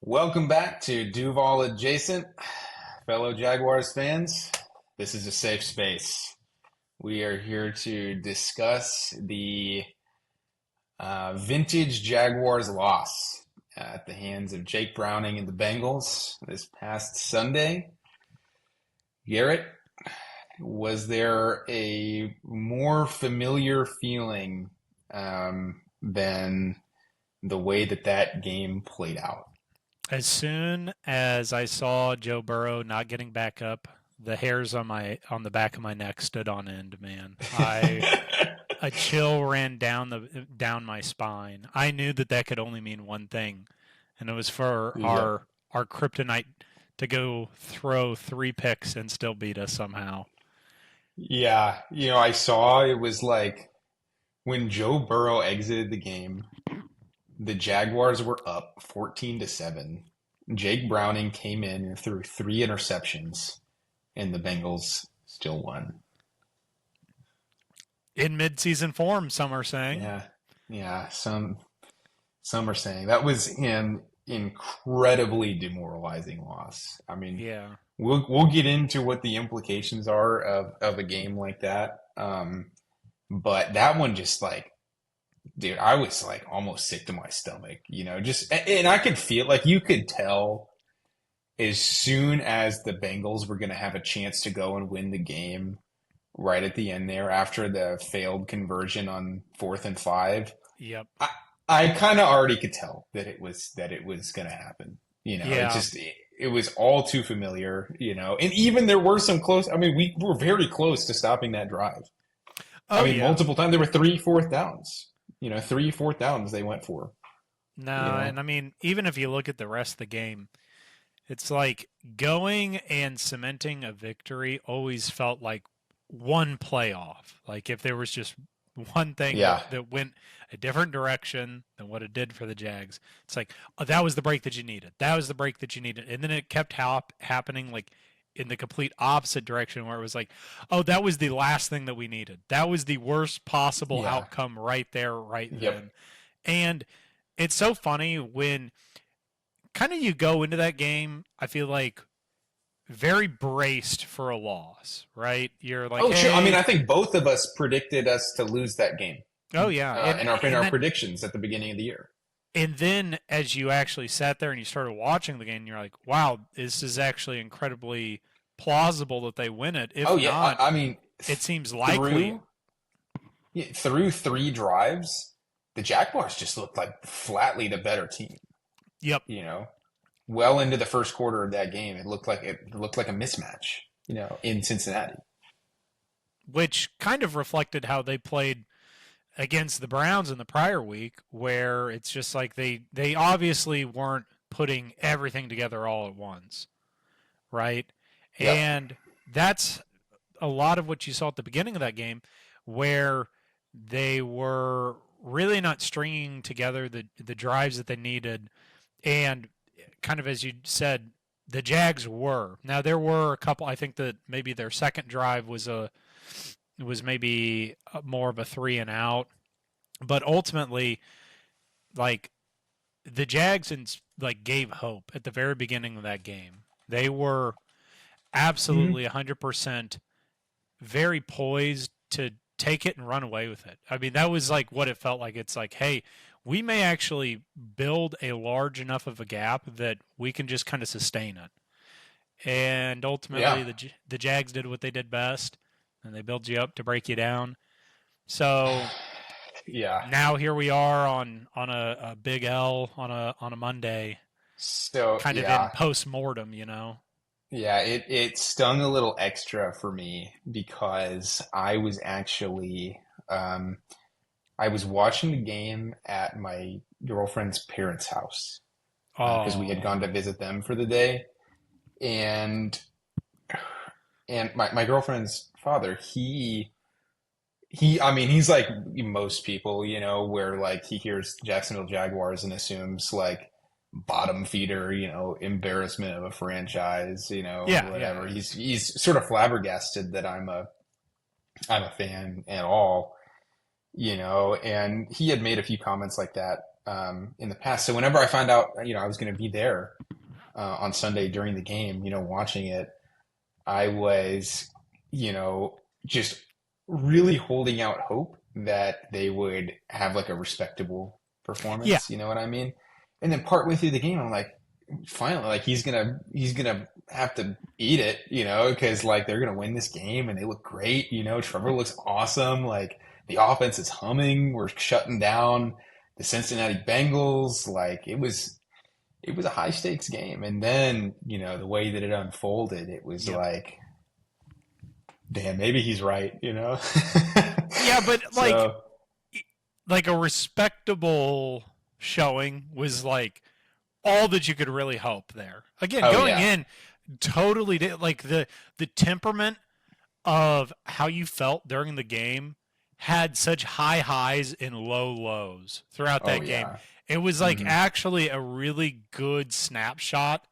Welcome back to Duval Adjacent, fellow Jaguars fans. This is a safe space. We are here to discuss the vintage Jaguars loss at the hands of Jake Browning and the Bengals this past Sunday. Garrett, was there a more familiar feeling than the way that game played out? As soon as I saw Joe Burrow not getting back up, the hairs on the back of my neck stood on end, man. A chill ran down my spine. I knew that could only mean one thing, and it was for Yep. our kryptonite to go throw three picks and still beat us somehow. Yeah, I saw it was like when Joe Burrow exited the game, the Jaguars were up 14-7. Jake Browning came in and threw three interceptions, and the Bengals still won. In midseason form, some are saying. Yeah, yeah. Some are saying that was an incredibly demoralizing loss. I mean, Yeah. we'll get into what the implications are of a game like that. But that one just like, dude, I was like almost sick to my stomach, just, and I could feel like you could tell as soon as the Bengals were going to have a chance to go and win the game right at the end there after the failed conversion on 4th and 5. Yep. I kind of already could tell that it was going to happen. Yeah. It was all too familiar, and even there were some close. I mean, we were very close to stopping that drive. I Oh mean, yeah. multiple times there were three fourth downs. Three fourth downs they went for. No, You know, and I mean, even if you look at the rest of the game, it's like going and cementing a victory always felt like one playoff. Like if there was just one thing yeah, that went a different direction than what it did for the Jags, it's like, oh, that was the break that you needed. That was the break that you needed. And then it kept happening like in the complete opposite direction where it was like, oh, that was the last thing that we needed. That was the worst possible yeah, outcome right there, right yep. then. And it's so funny when kind of you go into that game, I feel like very braced for a loss, right? You're like, Oh, sure. I mean, hey, I think both of us predicted us to lose that game oh yeah, in and our then predictions at the beginning of the year. and then as you actually sat there and you started watching the game, you're like, wow, this is actually incredibly plausible that they win it. Oh If yeah, not, I mean, it seems likely. through through three drives, the Jaguars just looked like flatly the better team. Yep. You know, well into the first quarter of that game, it looked like a mismatch. In Cincinnati. Which kind of reflected how they played against the Browns in the prior week, where it's just like they obviously weren't putting everything together all at once, right? Yep. And that's a lot of what you saw at the beginning of that game, where they were really not stringing together the drives that they needed, and kind of as you said, the Jags were. Now there were a couple. I think that maybe their second drive was maybe more of a three and out, but ultimately, like the Jags like gave hope at the very beginning of that game. They were Mm-hmm. absolutely 100% very poised to take it and run away with it. I mean, that was like what it felt like. It's like, hey, we may actually build a large enough of a gap that we can just kind of sustain it. And ultimately, Yeah. the Jags did what they did best, and they build you up to break you down. So Yeah. now here we are on a big L on a Monday, So kind of in yeah, post mortem, you know. yeah. It stung a little extra for me because um, I was watching the game at my girlfriend's parents' house because we had Oh, gone to visit them for the day, and my girlfriend's father, I mean, he's like most people, where like he hears Jacksonville Jaguars and assumes like bottom feeder, embarrassment of a franchise, yeah, whatever. yeah, He's sort of flabbergasted that I'm a fan at all, and he had made a few comments like that in the past. So whenever I found out, I was going to be there on Sunday during the game, watching it, I was, just really holding out hope that they would have like a respectable Yeah, performance. You know what I mean? And then partway through the game, I'm like, finally, like he's gonna have to eat it, because like they're gonna win this game and they look great. Trevor looks awesome. Like the offense is humming. We're shutting down the Cincinnati Bengals. Like it was a high stakes game. And then, the way that it unfolded, it was yep. like, damn, maybe he's right. Yeah, but So, like a respectable showing was like all that you could really hope there. Again, oh going yeah. in totally like the temperament of how you felt during the game had such high highs and low lows throughout Oh that game. yeah. It was like Hmm. actually a really good snapshot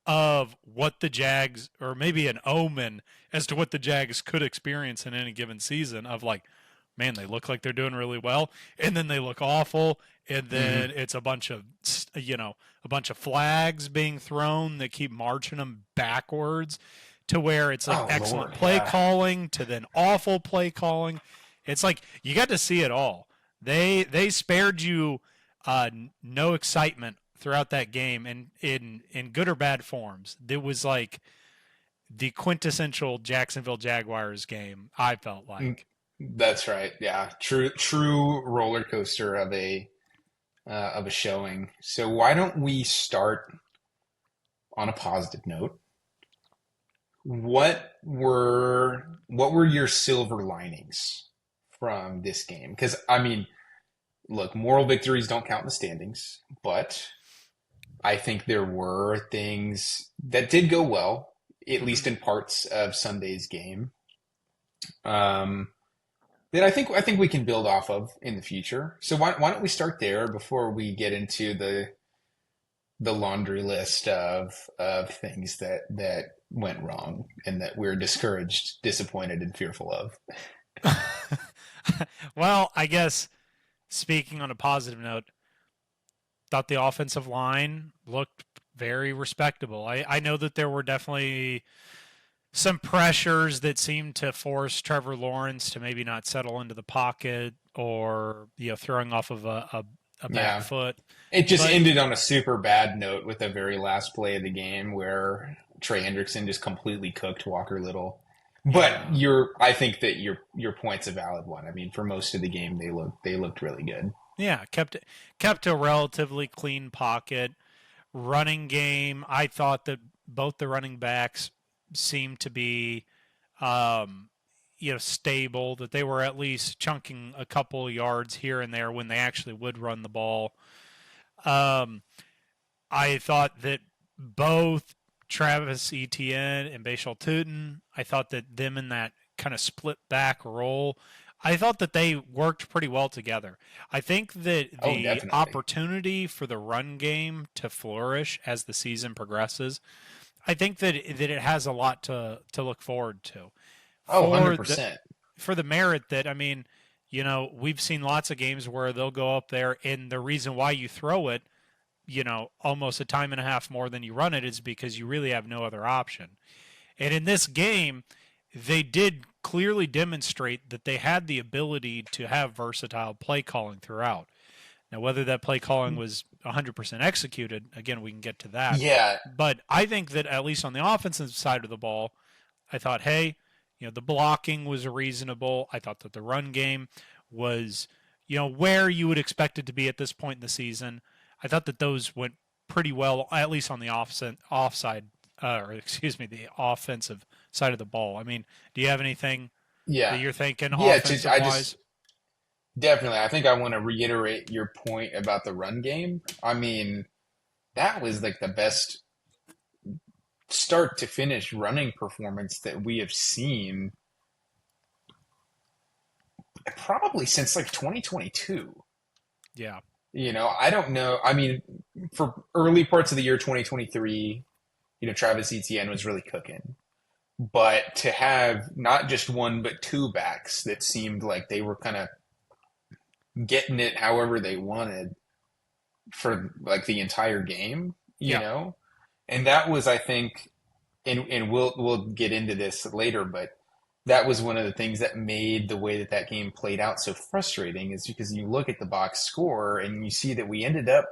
of what the Jags, or maybe an omen as to what the Jags could experience in any given season of like, man, they look like they're doing really well, and then they look awful, and then Hmm. it's a bunch of flags being thrown that keep marching them backwards to where it's like Oh excellent Lord, play yeah. calling to then awful play calling. It's like you got to see it all. They spared you no excitement throughout that game, and in good or bad forms. It was like the quintessential Jacksonville Jaguars game. I felt Mm, like. that's right. Yeah. True roller coaster of a showing. So why don't we start on a positive note? What were your silver linings from this game? Because I mean, look, moral victories don't count in the standings, but I think there were things that did go well, at Mm-hmm. least in parts of Sunday's game. Um, that I think we can build off of in the future. So why don't we start there before we get into the laundry list of things that went wrong and that we're discouraged, disappointed, and fearful of. Well, I guess speaking on a positive note, thought the offensive line looked very respectable. I know that there were definitely some pressures that seemed to force Trevor Lawrence to maybe not settle into the pocket or throwing off of a back Yeah. foot. It just But ended on a super bad note with the very last play of the game where Trey Hendrickson just completely cooked Walker Little. But yeah, I think that your point's a valid one. I mean, for most of the game, they looked really good. yeah, kept a relatively clean pocket. Running game, I thought that both the running backs seemed to be um, stable, that they were at least chunking a couple of yards here and there when they actually would run the ball. Um, I thought that both Travis Etienne and Bashal Tootin, I thought that them in that kind of split back role, I thought that they worked pretty well together. I think that Oh, the definitely. opportunity for the run game to flourish as the season progresses, I think that it has a lot to look forward to Oh, for the 100%. for the merit that I mean, we've seen lots of games where they'll go up there, and the reason why you throw it, almost a time and a half more than you run it is because you really have no other option. And in this game, they did clearly demonstrate that they had the ability to have versatile play calling throughout. Now, whether that play calling was 100% executed, again, we can get to that. Yeah. But I think that at least on the offensive side of the ball, I thought, hey, the blocking was reasonable. I thought that the run game was, where you would expect it to be at this point in the season. I thought that those went pretty well, at least on the offside, or excuse me, the offensive side of the ball. I mean, do you have anything that Yeah. you're thinking Yeah, offensive I just wise? definitely I think I want to reiterate your point about the run game. I mean, that was like the best start to finish running performance that we have seen probably since like 2022. Yeah. I don't know. I mean, for early parts of the year 2023, Travis Etienne was really cooking. But to have not just one, but two backs that seemed like they were kind of getting it however they wanted, for like the entire game, you Yeah. know? And that was, I think, and we'll get into this later, but that was one of the things that made the way that that game played out so frustrating is because you look at the box score and you see that we ended up,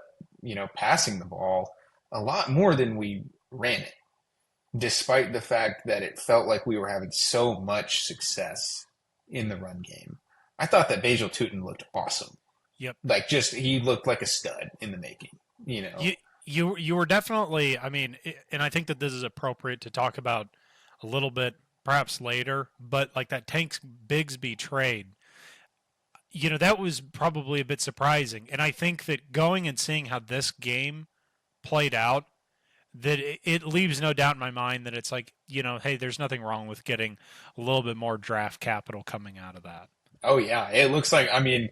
passing the ball a lot more than we ran it, despite the fact that it felt like we were having so much success in the run game. I thought that Basil Tutin looked awesome. Yep. Like just he looked like a stud in the making, you know. You you were definitely. I mean, and I think that this is appropriate to talk about a little bit perhaps later. But like that Tanks Bigsby trade, that was probably a bit surprising. And I think that going and seeing how this game played out, that it leaves no doubt in my mind that it's like, hey, there's nothing wrong with getting a little bit more draft capital coming out of that. Oh yeah, it looks like. I mean,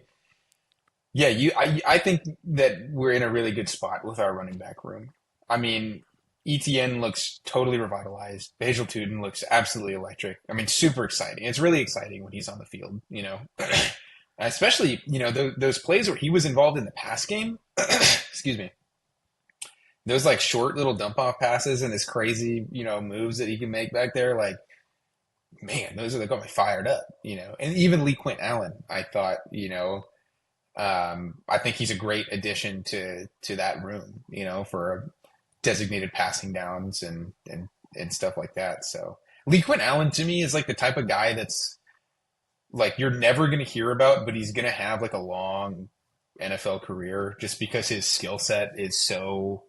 yeah, I think that we're in a really good spot with our running back room. I mean, ETN looks totally revitalized. Basil Tuden looks absolutely electric. I mean, super exciting. It's really exciting when he's on the field, Especially, those plays where he was involved in the pass game. Excuse me. Those like short little dump off passes and his crazy, moves that he can make back there. Like, man, those are that got me fired up. And even Lee Quint Allen, I thought, I think he's a great addition to that room, for designated passing downs and stuff like that. So Lee Quinn Allen to me is like the type of guy that's like you're never going to hear about, but he's going to have like a long NFL career just because his skill set is so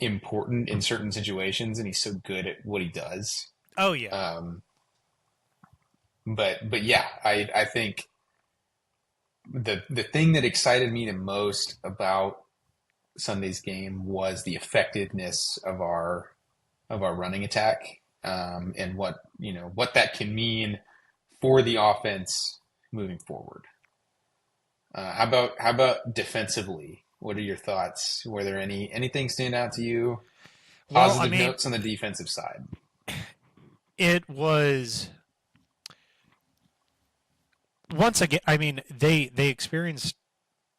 important in certain situations and he's so good at what he does. Oh yeah. But yeah, I think the thing that excited me the most about Sunday's game was the effectiveness of our running attack, and what that can mean for the offense moving forward. How about defensively? What are your thoughts? Were there anything stand out to you? Well, I Positive mean, notes on the defensive side. it was once again. I mean, they experienced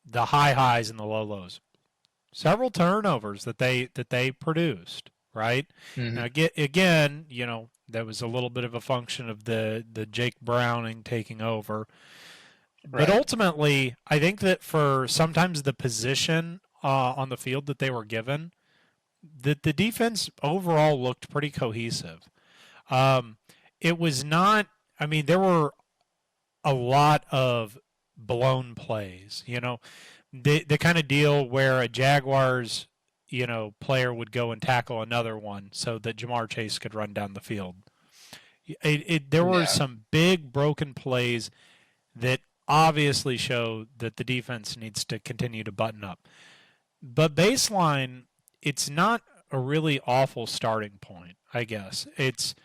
the high highs and the low lows. Several turnovers that they produced, right? Now, Hmm. again, that was a little bit of a function of the Jake Browning taking over. But Right. ultimately, I think that for sometimes the position on the field that they were given, the defense overall looked pretty cohesive. Um, it was not. I mean, there were a lot of blown plays. The kind of deal where a Jaguars player would go and tackle another one so that Jamar Chase could run down the field. There were Yeah. some big broken plays that obviously show that the defense needs to continue to button up. But baseline, it's not a really awful starting point, I guess. It's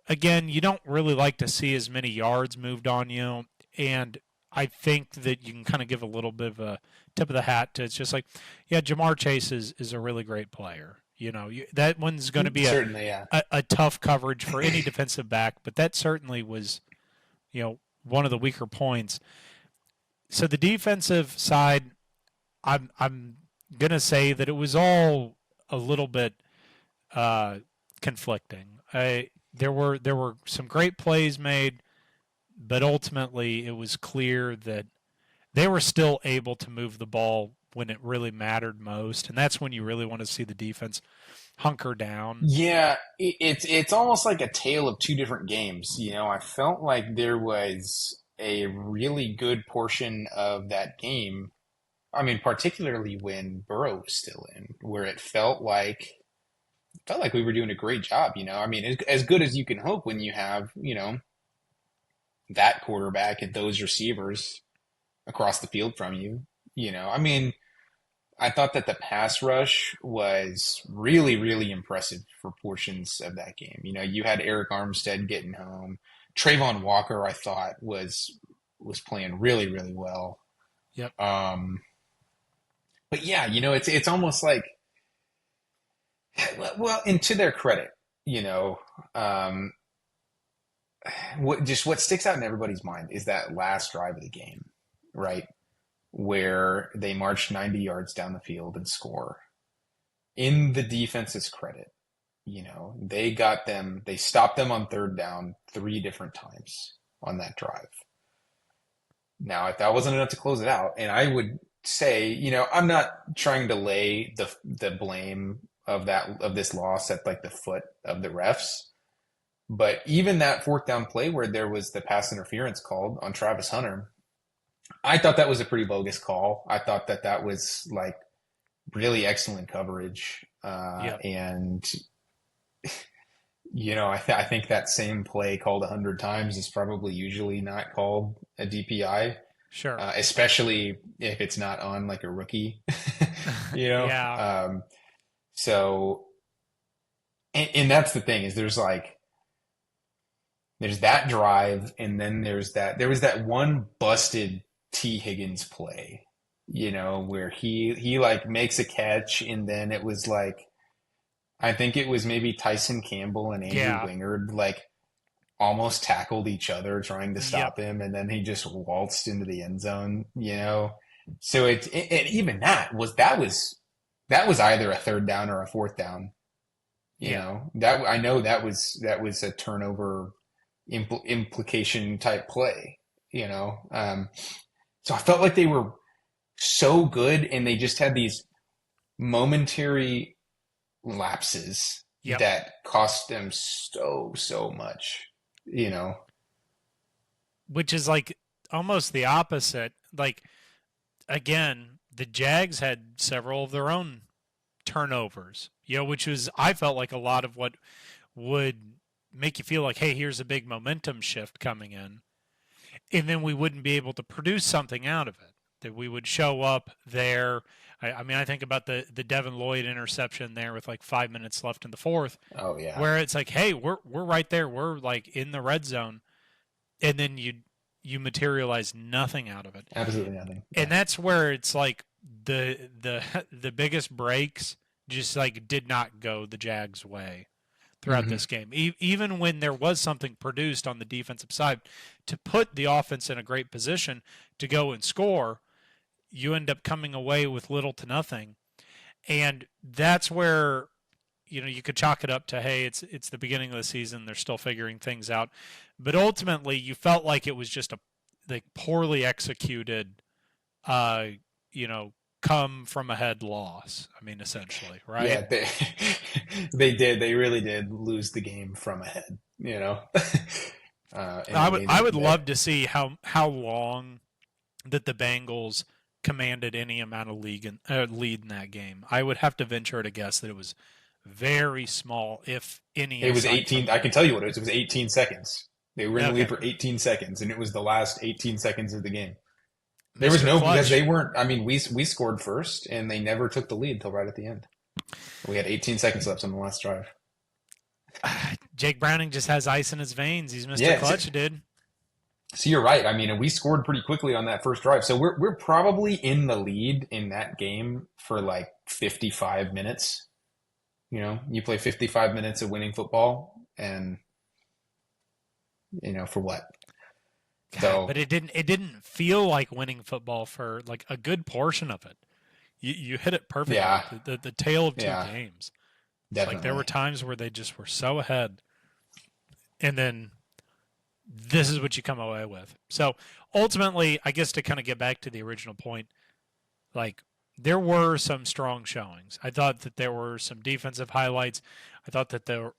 again, you don't really like to see as many yards moved on you, and I think that you can kind of give a little bit of a tip of the hat to it's just like, yeah, Jamar Chase is a really great player. That one's going to be a, Certainly. Yeah. a, a tough coverage for any defensive back, but that certainly was, one of the weaker points. So the defensive side, I'm gonna say that it was all a little bit uh, conflicting. There were some great plays made, but ultimately it was clear that they were still able to move the ball when it really mattered most, and that's when you really want to see the defense hunker down. Yeah, it's almost like a tale of two different games. I felt like there was a really good portion of that game. I mean, particularly when Burrow was still in, where it felt like we were doing a great job. I mean, as good as you can hope when you have that quarterback and those receivers across the field from you. I mean, I thought that the pass rush was really, really impressive for portions of that game. You had Eric Armstead getting home. Trayvon Walker, I thought, was playing really, really well. Yep. But yeah, it's almost like, well, and to their credit, um, what sticks out in everybody's mind is that last drive of the game, right? where they marched 90 yards down the field and score. In the defense's credit, they stopped them on third down 3 different times on that drive. Now, if that wasn't enough to close it out, and I would say, I'm not trying to lay the blame of this loss at like the foot of the refs, but even that fourth down play where there was the pass interference called on Travis Hunter, I thought that was a pretty bogus call. I thought that was like really excellent coverage, Yep. and I think that same play called 100 times is probably usually not called a DPI, Sure. especially if it's not on like a rookie, you know? Yeah. So, and that's the thing is there's that drive, and then there was that one busted T Higgins play, where he like makes a catch, and then it was like, I think it was maybe Tyson Campbell and Andrew Yeah. Wingard like almost tackled each other trying to Yep. stop him, and then he just waltzed into the end zone. So even that was either a third down or a fourth down. Yeah. That I know that was a turnover implication type play. So I felt like they were so good, and they just had these momentary lapses Yep. that cost them so much. Which is like almost the opposite. Like, again, the Jags had several of their own turnovers, which was, I felt like a lot of what would make you feel like, hey, here's a big momentum shift coming in. And then we wouldn't be able to produce something out of it. That we would show up there. I mean, I think about the Devin Lloyd interception there with like 5 minutes left in the fourth, Oh yeah, where it's like, hey, we're right there. We're like in the red zone, and then you materialize nothing out of it. absolutely nothing. And Yeah. that's where it's like the biggest breaks just like did not go the Jags' way throughout Hmm. this game. Even when there was something produced on the defensive side to put the offense in a great position to go and score, you end up coming away with little to nothing. And that's where you could chalk it up to, hey, it's the beginning of the season, they're still figuring things out. But ultimately you felt like it was just a like poorly executed uh, you know, come from ahead loss. I mean, essentially, right? Yeah, they they did. They really did lose the game from ahead. And I it would made I them would there. love to see how long that the Bengals commanded any amount of lead in that game. I would have to venture to guess that it was very small, if any, It was aside 18. from I can tell you what it was. It was 18 seconds. They were in the lead okay, for 18 seconds, and it was the last 18 seconds of the game. There was Mr. no because Clutch. they weren't. I mean, we scored first, and they never took the lead till right at the end. We had 18 seconds left on the last drive. Jake Browning just has ice in his veins. He's Mr. Yeah, Clutch, dude. so you're right. I mean, and we scored pretty quickly on that first drive. So we're probably in the lead in that game for like 55 minutes. You play 55 minutes of winning football, and for what? God, but So it didn't feel like winning football for like a good portion of it. You hit it perfectly. yeah, The tale of two yeah, games. Like there were definitely. times where they just were so ahead, and then this is what you come away with. So ultimately, I guess to kind of get back to the original point, like there were some strong showings. I thought that there were some defensive highlights. I thought that the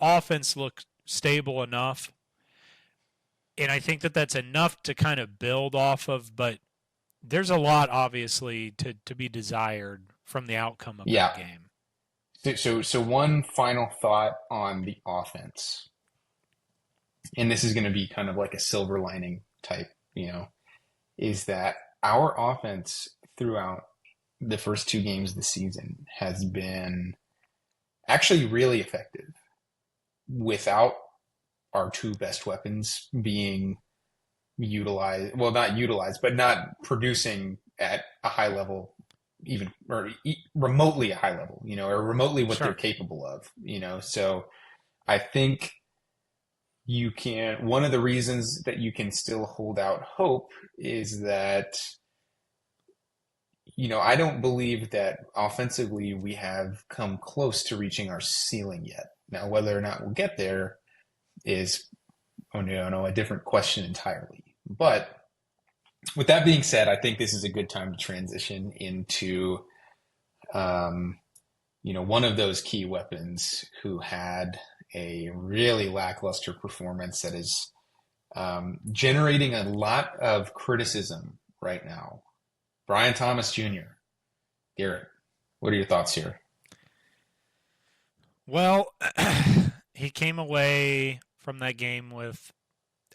offense looked stable enough, and I think that that's enough to kind of build off of. But there's a lot, obviously, to be desired from the outcome of that Yeah. game. So one final thought on the offense, and this is going to be kind of like a silver lining type, is that our offense throughout the first 2 games of the season has been actually really effective without our 2 best weapons being utilized. Well, not utilized, but not producing at a high level, even or remotely a high level, or remotely what they're Sure. capable of. So I think one of the reasons that you can still hold out hope is that I don't believe that offensively we have come close to reaching our ceiling yet. Now, whether or not we'll get there is, a different question entirely. But with that being said, I think this is a good time to transition into, one of those key weapons who had a really lackluster performance that is generating a lot of criticism right now. Brian Thomas Jr. Garrett, what are your thoughts here? Well, he came away from that game with,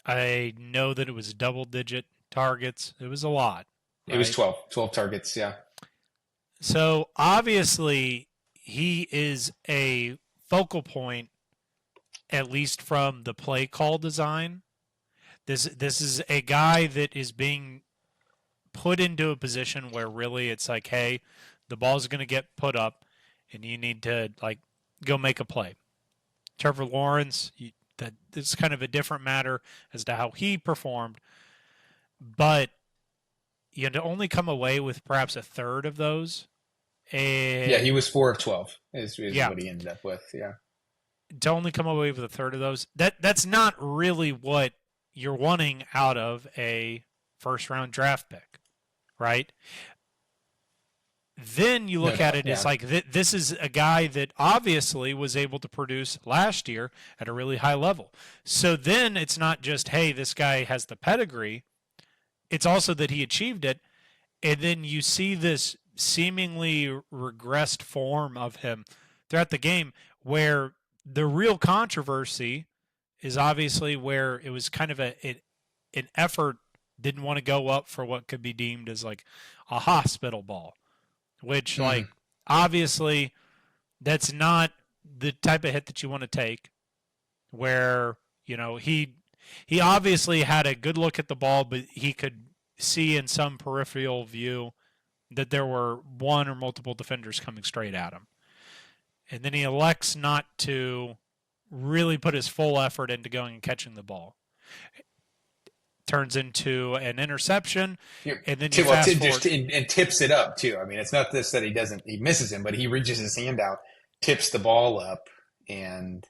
I know that it was double digit targets. It was a lot, It was right? 12 targets. Yeah. So obviously, he is a focal point, at least from the play call design. This is a guy that is being put into a position where really it's like, hey, the ball's going to get put up, and you need to like go make a play. Trevor Lawrence, that it's kind of a different matter as to how he performed, but you had to only come away with perhaps a third of those. Yeah, he And was 4 of 12 is yeah, what he ended up with. Yeah. to only come away with a third of those, that's not really what you're wanting out of a first round draft pick, right? Then you No look at doubt. it as Yeah. like this is a guy that obviously was able to produce last year at a really high level. So then it's not just, hey, this guy has the pedigree, it's also that he achieved it. And then you see this seemingly regressed form of him throughout the game where the real controversy is obviously where it was kind of an effort didn't want to go up for what could be deemed as like a hospital ball, which like Hmm. obviously that's not the type of hit that you want to take where he obviously had a good look at the ball, but he could see in some peripheral view that there were one or multiple defenders coming straight at him. And then he elects not to really put his full effort into going and catching the ball. Turns into an interception, Yeah. and then you Well, fast just forward. and tips it up too. I mean, it's not this that he misses him, but he reaches his hand out, tips the ball up, and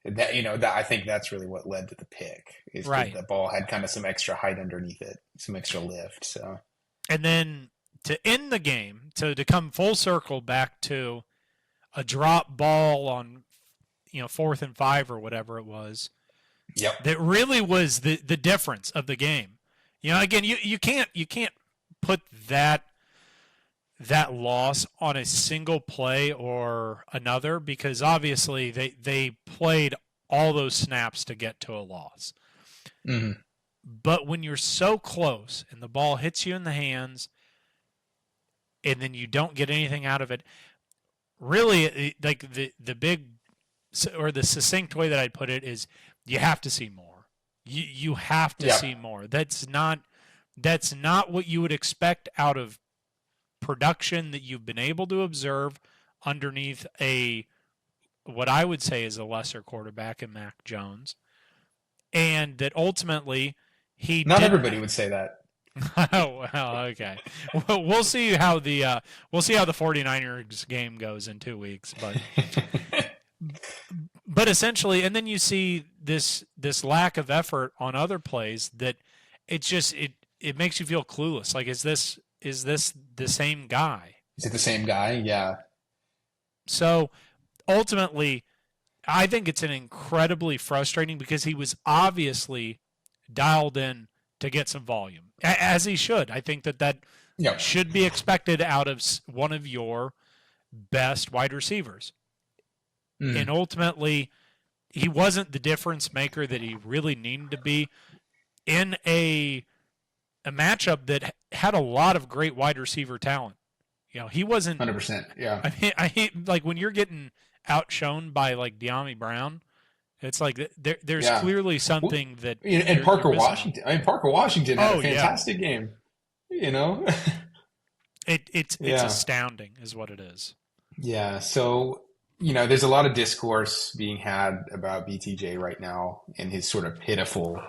that I think that's really what led to the pick is because Right. the ball had kind of some extra height underneath it, some extra lift. So And then to end the game, to come full circle back to a drop ball on 4th and 5 or whatever it was, yep. that really was the difference of the game. Again, you can't put that loss on a single play or another because obviously they played all those snaps to get to a loss. Hmm. But when you're so close and the ball hits you in the hands and then you don't get anything out of it, really like the big or the succinct way that I'd put it is you have to see more. You have to Yep. see more. That's not what you would expect out of production that you've been able to observe underneath a what I would say is a lesser quarterback in Mac Jones, and that ultimately he Not didn't. everybody would say that. Oh, well, okay. Well, we'll see how the 49ers game goes in 2 weeks, but essentially, and then you see this lack of effort on other plays that it makes you feel clueless. Like, is this the same guy? Is it the same guy? Yeah. So ultimately, I think it's an incredibly frustrating because he was obviously dialed in to get some volume, as he should. I think that Yep. should be expected out of one of your best wide receivers. And Mm. ultimately, he wasn't the difference maker that he really needed to be in a matchup that had a lot of great wide receiver talent. He wasn't. 100%. Yeah. I hate like when you're getting outshone by like De'Ami Brown. It's like there's Yeah. clearly Well, something that and you're Parker missing on. Washington. I mean, Parker Washington had a Oh yeah, fantastic game. You know. it's Yeah. astounding, is what it is. Yeah. So, there's a lot of discourse being had about BTJ right now and his sort of pitiful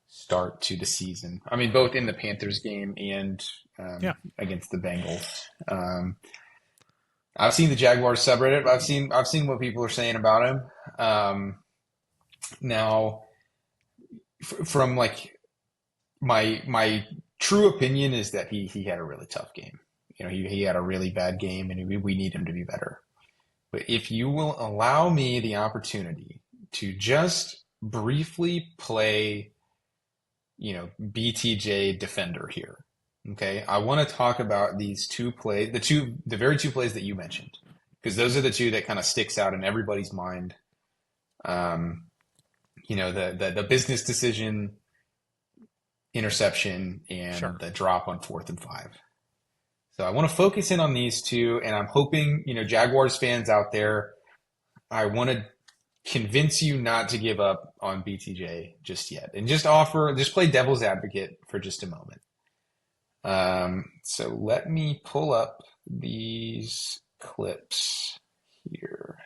start to the season. I mean, both in the Panthers game and Yeah, against the Bengals. I've seen the Jaguars subreddit. I've seen what people are saying about him. Now, from like my true opinion is that he had a really tough game. He had a really bad game, and we need him to be better. But if you will allow me the opportunity to just briefly play, BTJ defender here. Okay. I want to talk about these two plays, the very two plays that you mentioned, because those are the two that kind of sticks out in everybody's mind. Um, the business decision, interception, and sure. the drop on 4th and 5. So I want to focus in on these two, and I'm hoping, Jaguars fans out there, I want to convince you not to give up on BTJ just yet, and just play devil's advocate for just a moment. So let me pull up these clips here.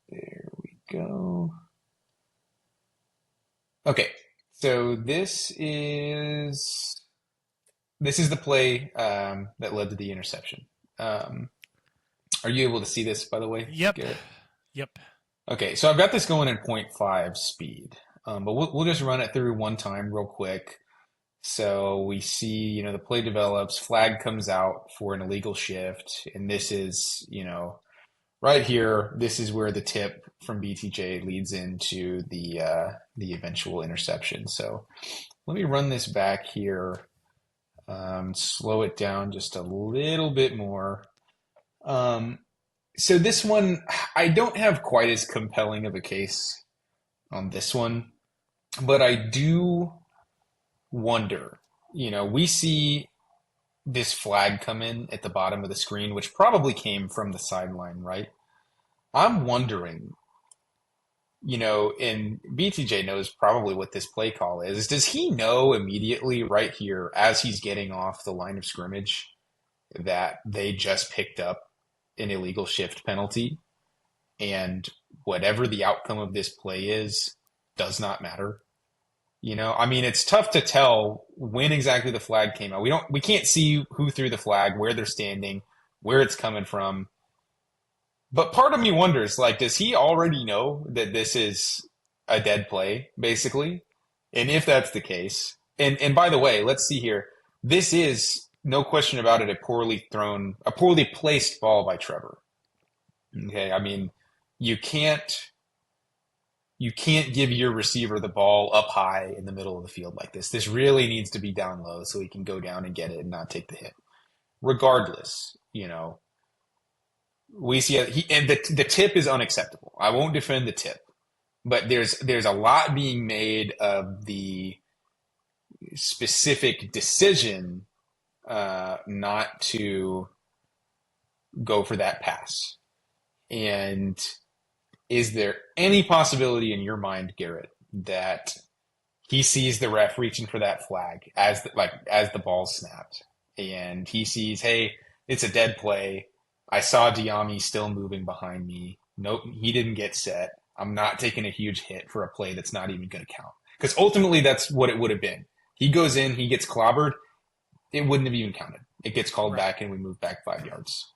There we go. Okay, so this is the play that led to the interception. Are you able to see this, by the way, Yep. Garrett? Yep. Okay, so I've got this going in 0.5 speed, but we'll just run it through one time real quick. So we see, the play develops, flag comes out for an illegal shift, and this is, right here. This is where the tip from BTJ leads into the eventual interception. So let me run this back here, slow it down just a little bit more. So this one, I don't have quite as compelling of a case on this one, but I do wonder, we see this flag come in at the bottom of the screen, which probably came from the sideline, right? I'm wondering, and BTJ knows probably what this play call is. Does he know immediately right here as he's getting off the line of scrimmage that they just picked up an illegal shift penalty, and whatever the outcome of this play is does not matter? I mean, it's tough to tell when exactly the flag came out. We can't see who threw the flag, where they're standing, where it's coming from. But part of me wonders, like, does he already know that this is a dead play, basically? And if that's the case, and by the way, let's see here. This is, no question about it, a poorly placed ball by Trevor. Okay, I mean, you can't give your receiver the ball up high in the middle of the field like this. This really needs to be down low so he can go down and get it and not take the hit. Regardless, we see and the tip is unacceptable. I won't defend the tip, but there's a lot being made of the specific decision not to go for that pass. And is there any possibility in your mind, Garrett, that he sees the ref reaching for that flag as the ball snapped, and he sees, hey, it's a dead play. I saw Diami still moving behind me. Nope, he didn't get set. I'm not taking a huge hit for a play that's not even going to count. Because ultimately, that's what it would have been. He goes in, he gets clobbered. It wouldn't have even counted. It gets called back, and we move back 5 yards.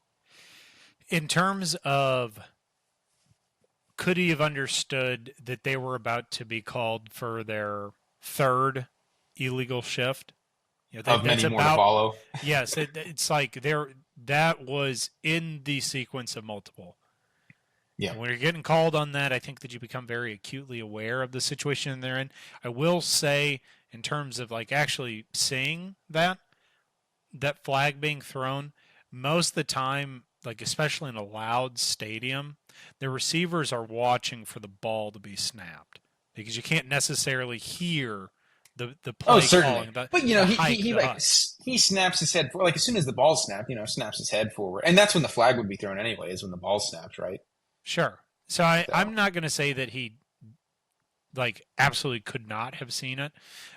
In terms of, could he have understood that they were about to be called for their third illegal shift? Of many more to follow. Yes, it's like that was in the sequence of multiple. Yeah. And when you're getting called on that, I think that you become very acutely aware of the situation they're in. I will say, in terms of like actually seeing that flag being thrown, most of the time, like especially in a loud stadium, the receivers are watching for the ball to be snapped because you can't necessarily hear the play certainly. calling. But he snaps his head forward. Like as soon as the ball snapped, snaps his head forward, and that's when the flag would be thrown anyway. Is when the ball snaps, right? Sure. So I'm not going to say that he like absolutely could not have seen it,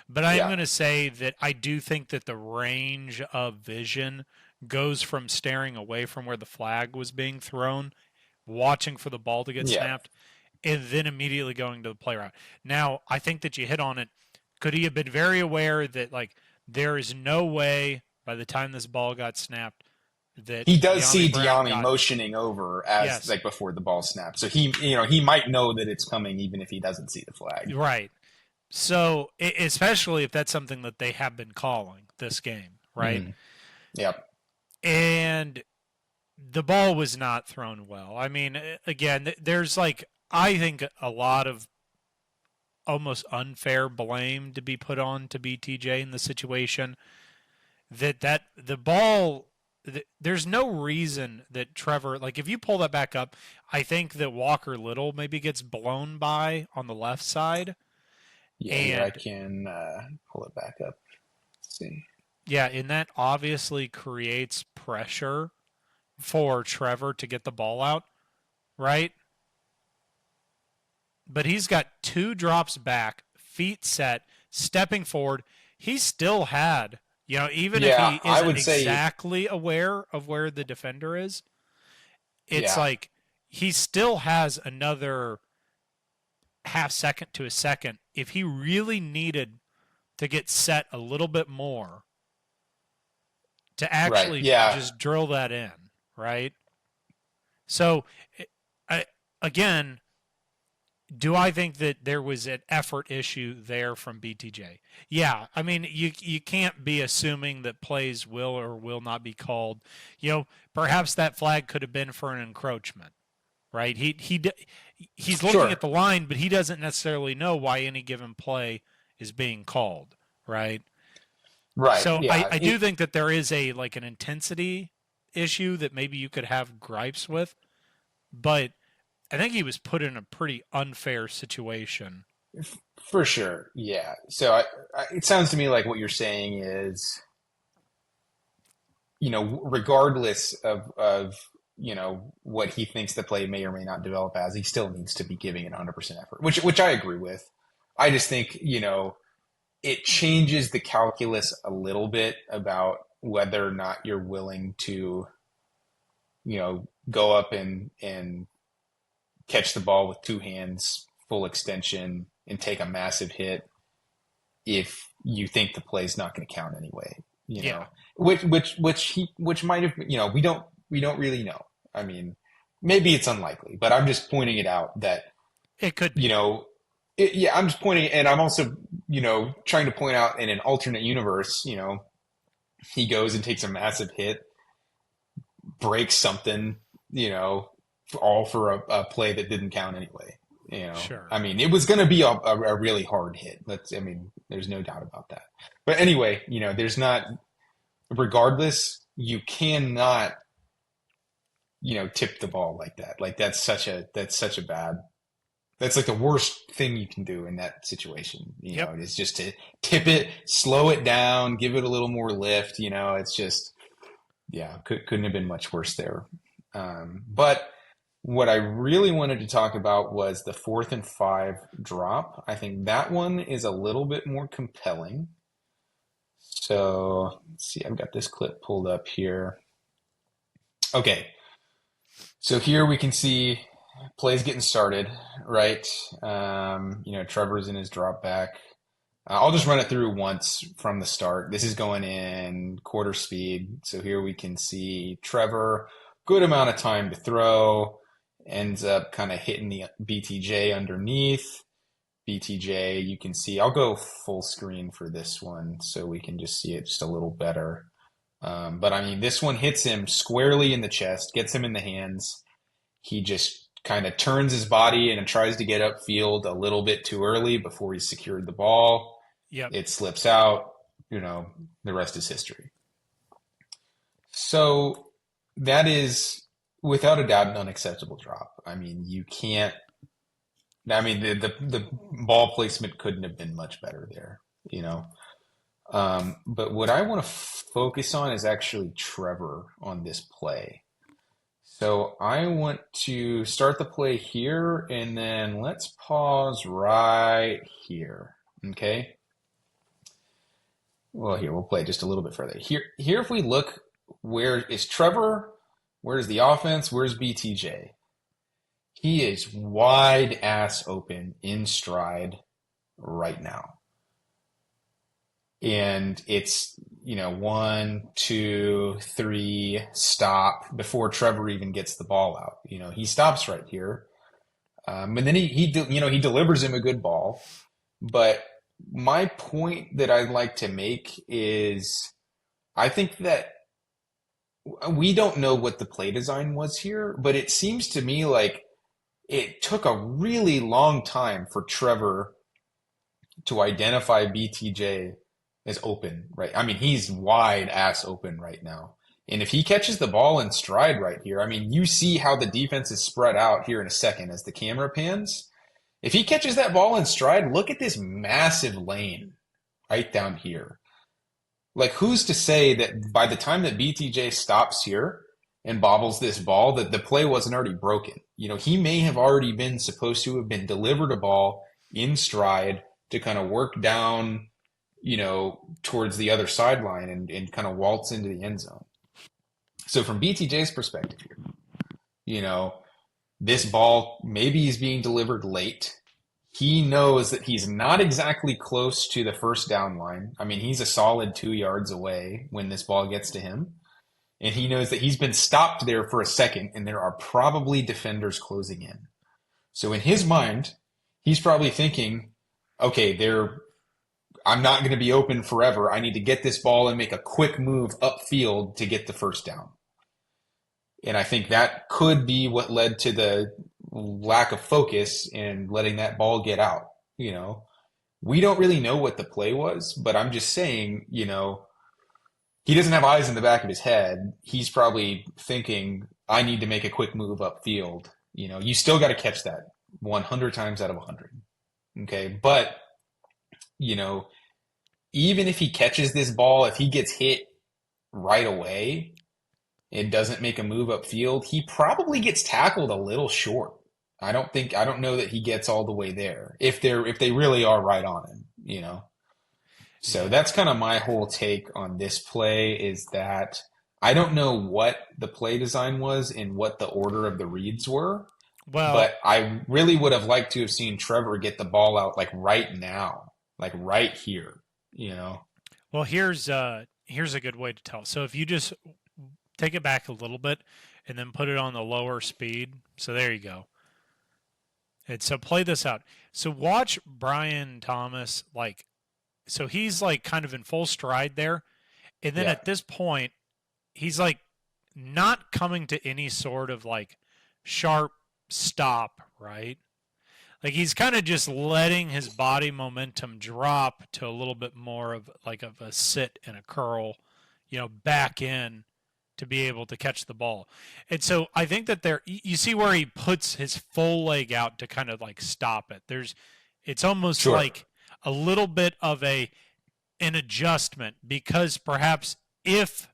but I'm going to say that I do think that the range of vision goes from staring away from where the flag was being thrown, watching for the ball to get snapped, and then immediately going to the play route. Now, I think that you hit on it. Could he have been very aware that like there is no way by the time this ball got snapped that He does see De'Ami Brown Diami got motioning over as yes, like before the ball snapped. So he might know that it's coming even if he doesn't see the flag. right. So especially if that's something that they have been calling this game, right? Mm-hmm. Yep. And the ball was not thrown well. I mean, again, there's like I think a lot of almost unfair blame to be put on to BTJ in the situation. That the ball, there's no reason that Trevor, like if you pull that back up, I think that Walker Little maybe gets blown by on the left side. Yeah, here I And can pull it back up. Let's see. yeah, and that obviously creates pressure for Trevor to get the ball out, right? But he's got two drops back, feet set, stepping forward. He still had, even if Yeah, he I isn't would say, exactly aware of where the defender is, it's yeah, like he still has another half second to a second. If he really needed to get set a little bit more to right. actually Yeah, just drill that in, right? So, I, again, do I think that there was an effort issue there from BTJ? Yeah, I mean you can't be assuming that plays will or will not be called. Perhaps that flag could have been for an encroachment, right? He's looking at sure. the line, but he doesn't necessarily know why any given play is being called, right? Right. So Yeah. I do think that there is a like an intensity issue that maybe you could have gripes with, but I think he was put in a pretty unfair situation. For sure. Yeah. So it sounds to me like what you're saying is, regardless of what he thinks the play may or may not develop as, he still needs to be giving it 100% effort, which I agree with. I just think, it changes the calculus a little bit about whether or not you're willing to, go up and catch the ball with two hands, full extension, and take a massive hit if you think the play's not going to count anyway. Yeah, Which might have, we don't really know. I mean, maybe it's unlikely, but I'm just pointing it out that, it could you be. know, yeah, I'm just pointing, and I'm also, trying to point out in an alternate universe, he goes and takes a massive hit, breaks something, all for a play that didn't count anyway. Sure. I mean, it was going to be a really hard hit. I mean, there's no doubt about that. But anyway, there's not, regardless, you cannot, tip the ball like that. Like that's like the worst thing you can do in that situation. Yep. Is just to tip it, slow it down, give it a little more lift. It's just, yeah, couldn't have been much worse there. But what I really wanted to talk about was the 4th and 5 drop. I think that one is a little bit more compelling. So let's see, I've got this clip pulled up here. Okay. So here we can see plays getting started, right? Trevor's in his drop back. I'll just run it through once from the start. This is going in quarter speed. So here we can see Trevor, good amount of time to throw, ends up kind of hitting the BTJ underneath. BTJ, you can see, I'll go full screen for this one so we can just see it just a little better. But I mean, this one hits him squarely in the chest, gets him in the hands. He just kind of turns his body and tries to get upfield a little bit too early before he secured the ball. Yep. It slips out. The rest is history. So that is without a doubt an unacceptable drop. I mean, you can't. I mean, the ball placement couldn't have been much better there. But what I want to focus on is actually Trevor on this play. So I want to start the play here, and then let's pause right here. Okay. Well, here we'll play just a little bit further. Here, if we look, where is Trevor? Where's the offense? Where's BTJ? He is wide ass open in stride right now. And it's, one, two, three, stop before Trevor even gets the ball out. He stops right here. And then he delivers him a good ball. But my point that I'd like to make is I think that we don't know what the play design was here, but it seems to me like it took a really long time for Trevor to identify BTJ as open, right? I mean, he's wide ass open right now. And if he catches the ball in stride right here, I mean, you see how the defense is spread out here in a second as the camera pans. If he catches that ball in stride, look at this massive lane right down here. Like, who's to say that by the time that BTJ stops here and bobbles this ball, that the play wasn't already broken? He may have already been supposed to have been delivered a ball in stride to kind of work down, towards the other sideline and kind of waltz into the end zone. So from BTJ's perspective here, this ball, maybe he's being delivered late. He knows that he's not exactly close to the first down line. I mean, he's a solid 2 yards away when this ball gets to him. And he knows that he's been stopped there for a second, and there are probably defenders closing in. So in his mind, he's probably thinking, okay, I'm not going to be open forever. I need to get this ball and make a quick move upfield to get the first down. And I think that could be what led to the lack of focus and letting that ball get out. We don't really know what the play was, but I'm just saying, he doesn't have eyes in the back of his head. He's probably thinking, I need to make a quick move upfield. You still got to catch that 100 times out of 100. Okay. But, even if he catches this ball, if he gets hit right away, it doesn't make a move upfield, he probably gets tackled a little short. I don't know that he gets all the way there if they really are right on him, So that's kind of my whole take on this play is that I don't know what the play design was and what the order of the reads were, Well, but I really would have liked to have seen Trevor get the ball out like right now, like right here. well, here's a good way to tell. So if you just take it back a little bit and then put it on the lower speed. So there you go. And so play this out. So watch Brian Thomas so he's like kind of in full stride there. And then Yeah, at this point, he's like not coming to any sort of like sharp stop, right? Like he's kind of just letting his body momentum drop to a little bit more of like of a sit and a curl, back in to be able to catch the ball. And so I think that you see where he puts his full leg out to kind of like stop it. It's almost sure. like a little bit of an adjustment because perhaps if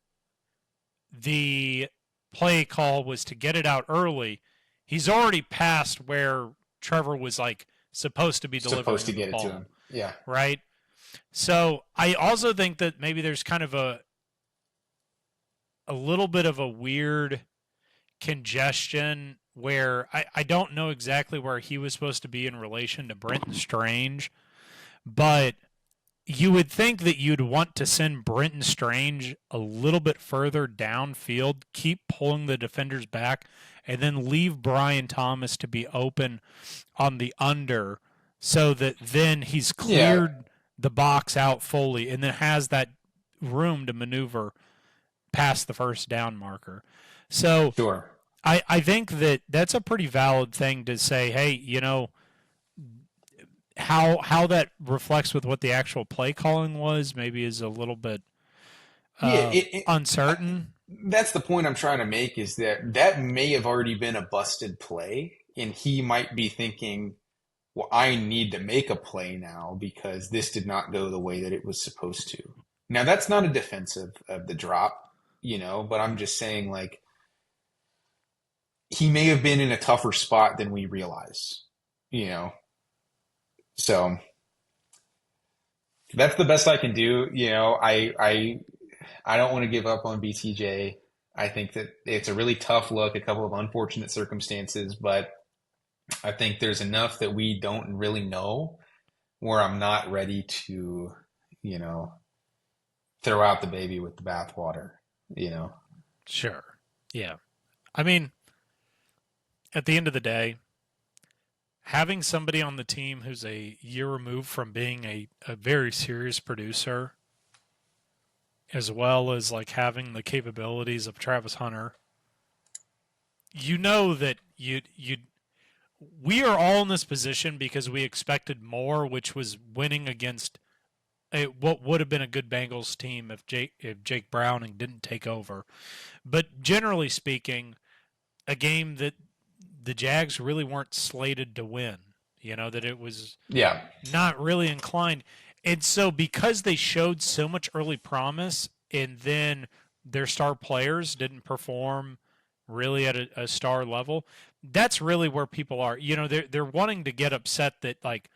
the play call was to get it out early, he's already past where Trevor was like supposed to be delivering Supposed to the get it to ball, him. Yeah, right? So I also think that maybe there's kind of a little bit of a weird congestion where I don't know exactly where he was supposed to be in relation to Brenton Strange, but you would think that you'd want to send Brenton Strange a little bit further downfield, keep pulling the defenders back, and then leave Brian Thomas to be open on the under so that then he's yeah, cleared the box out fully and then has that room to maneuver past the first down marker. So sure. I think that that's a pretty valid thing to say, hey, how that reflects with what the actual play calling was maybe is a little bit Yeah, uncertain. that's the point I'm trying to make is that may have already been a busted play, and he might be thinking, well, I need to make a play now because this did not go the way that it was supposed to. Now, that's not a defensive of the drop, but I'm just saying, like, he may have been in a tougher spot than we realize, you know. So that's the best I can do. I don't want to give up on BTJ. I think that it's a really tough look, a couple of unfortunate circumstances, but I think there's enough that we don't really know where I'm not ready to, you know, throw out the baby with the bathwater, you know. Sure. Yeah. I mean, at the end of the day, having somebody on the team who's a year removed from being a very serious producer, as well as like having the capabilities of Travis Hunter, you know that you we are all in this position because we expected more, which was winning against what would have been a good Bengals team if Jake Browning didn't take over. But generally speaking, a game that the Jags really weren't slated to win. You know, that it was Yeah. not really inclined. And so because they showed so much early promise and then their star players didn't perform really at a star level, that's really where people are. You know, they're wanting to get upset that like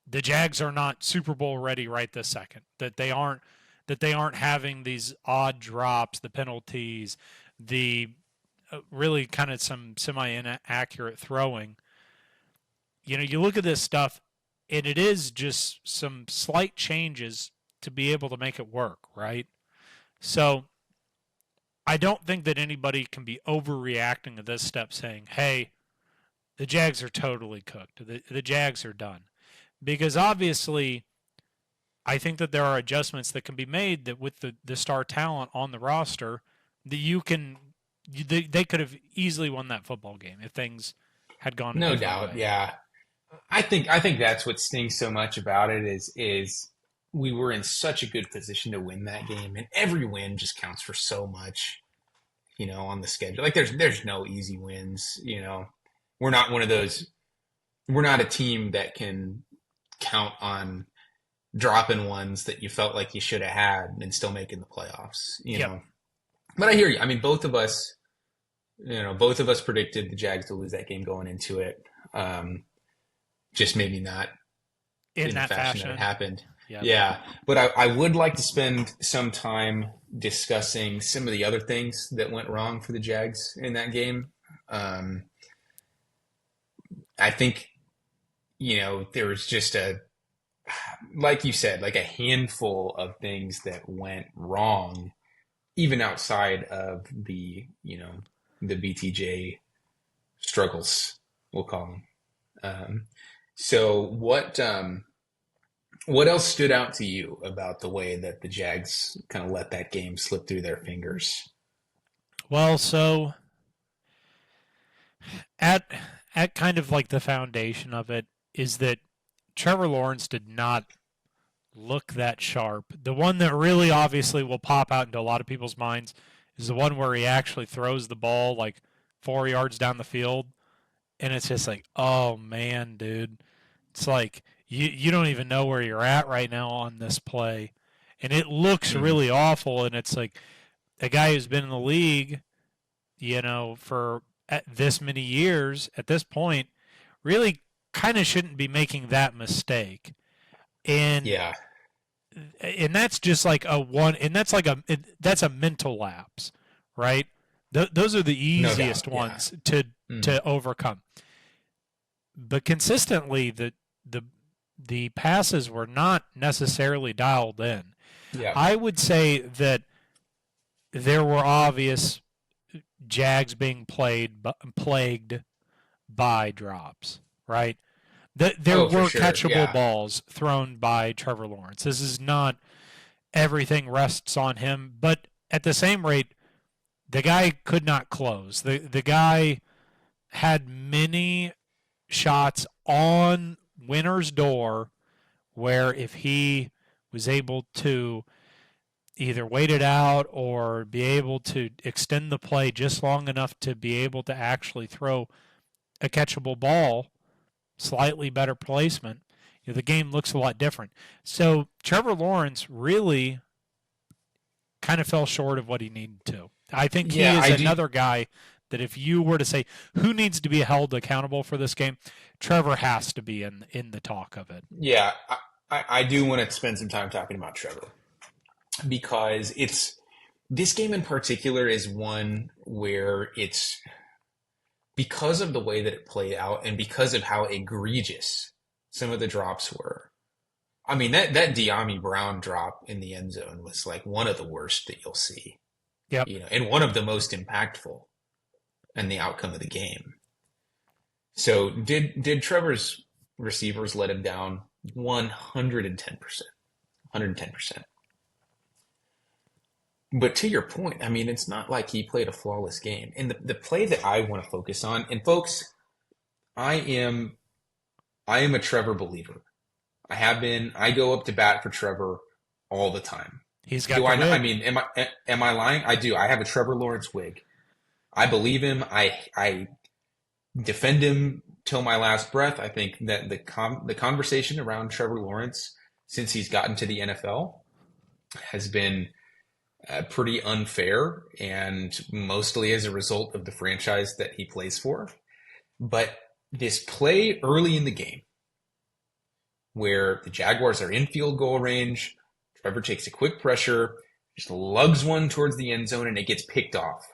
the Jags are not Super Bowl ready right this second. That they aren't having these odd drops, the penalties, the really kind of some semi inaccurate throwing. You know, you look at this stuff, and it is just some slight changes to be able to make it work, right? So I don't think that anybody can be overreacting to this step saying, hey, the Jags are totally cooked. The Jags are done. Because obviously, I think that there are adjustments that can be made that with the star talent on the roster, that they could have easily won that football game if things had gone a No different doubt. way. Yeah. I think that's what stings so much about it is we were in such a good position to win that game, and every win just counts for so much, on the schedule. Like there's no easy wins, We're not one of those. We're not a team that can count on dropping ones that you felt like you should have had and still making the playoffs, Yep. But I hear you. I mean, both of us predicted the Jags to lose that game going into it. Just maybe not In in the that fashion that it fashion. happened. Yep. Yeah, but I would like to spend some time discussing some of the other things that went wrong for the Jags in that game. Um, I think, there was just like you said, like a handful of things that went wrong, even outside of the BTJ struggles, we'll call them. So what else stood out to you about the way that the Jags kind of let that game slip through their fingers? Well, so at at kind of like the foundation of it is that Trevor Lawrence did not look that sharp. The one that really obviously will pop out into a lot of people's minds is the one where he actually throws the ball like 4 yards down the field, and it's just like, oh man, dude, it's like you don't even know where you're at right now on this play, and it looks Mm, really awful, and it's like a guy who's been in the league, for at this many years at this point, really kind of shouldn't be making that mistake. And yeah, that's just like a one, and that's like that's a mental lapse, right? Those are the no easiest doubt. Yeah. ones to Hmm. to overcome. But consistently, the the passes were not necessarily dialed in. Yeah. I would say that there were obvious Jags being plagued by drops, right? There Oh, for were sure. catchable Yeah. balls thrown by Trevor Lawrence. This is not everything rests on him, but at the same rate, the guy could not close. The guy had many shots on winner's door where if he was able to either wait it out or be able to extend the play just long enough to be able to actually throw a catchable ball, slightly better placement, the game looks a lot different. So Trevor Lawrence really kind of fell short of what he needed to. I think he Yeah, is I do. another guy that if you were to say who needs to be held accountable for this game, Trevor has to be in the talk of it. Yeah, I do want to spend some time talking about Trevor because this game in particular is one where it's because of the way that it played out and because of how egregious some of the drops were. I mean, that De'Ami Brown drop in the end zone was like one of the worst that you'll see, Yep. and one of the most impactful in the outcome of the game. So did Trevor's receivers let him down? 110%. 110%. But to your point, I mean, it's not like he played a flawless game. And the play that I want to focus on, and folks, I am a Trevor believer. I have been. I go up to bat for Trevor all the time. He's got Do the I? wig. I mean, am I lying? I do. I have a Trevor Lawrence wig. I believe him. I defend him till my last breath. I think that the conversation around Trevor Lawrence since he's gotten to the NFL has been pretty unfair, and mostly as a result of the franchise that he plays for. But this play early in the game, where the Jaguars are in field goal range, Trevor takes a quick pressure, just lugs one towards the end zone, and it gets picked off.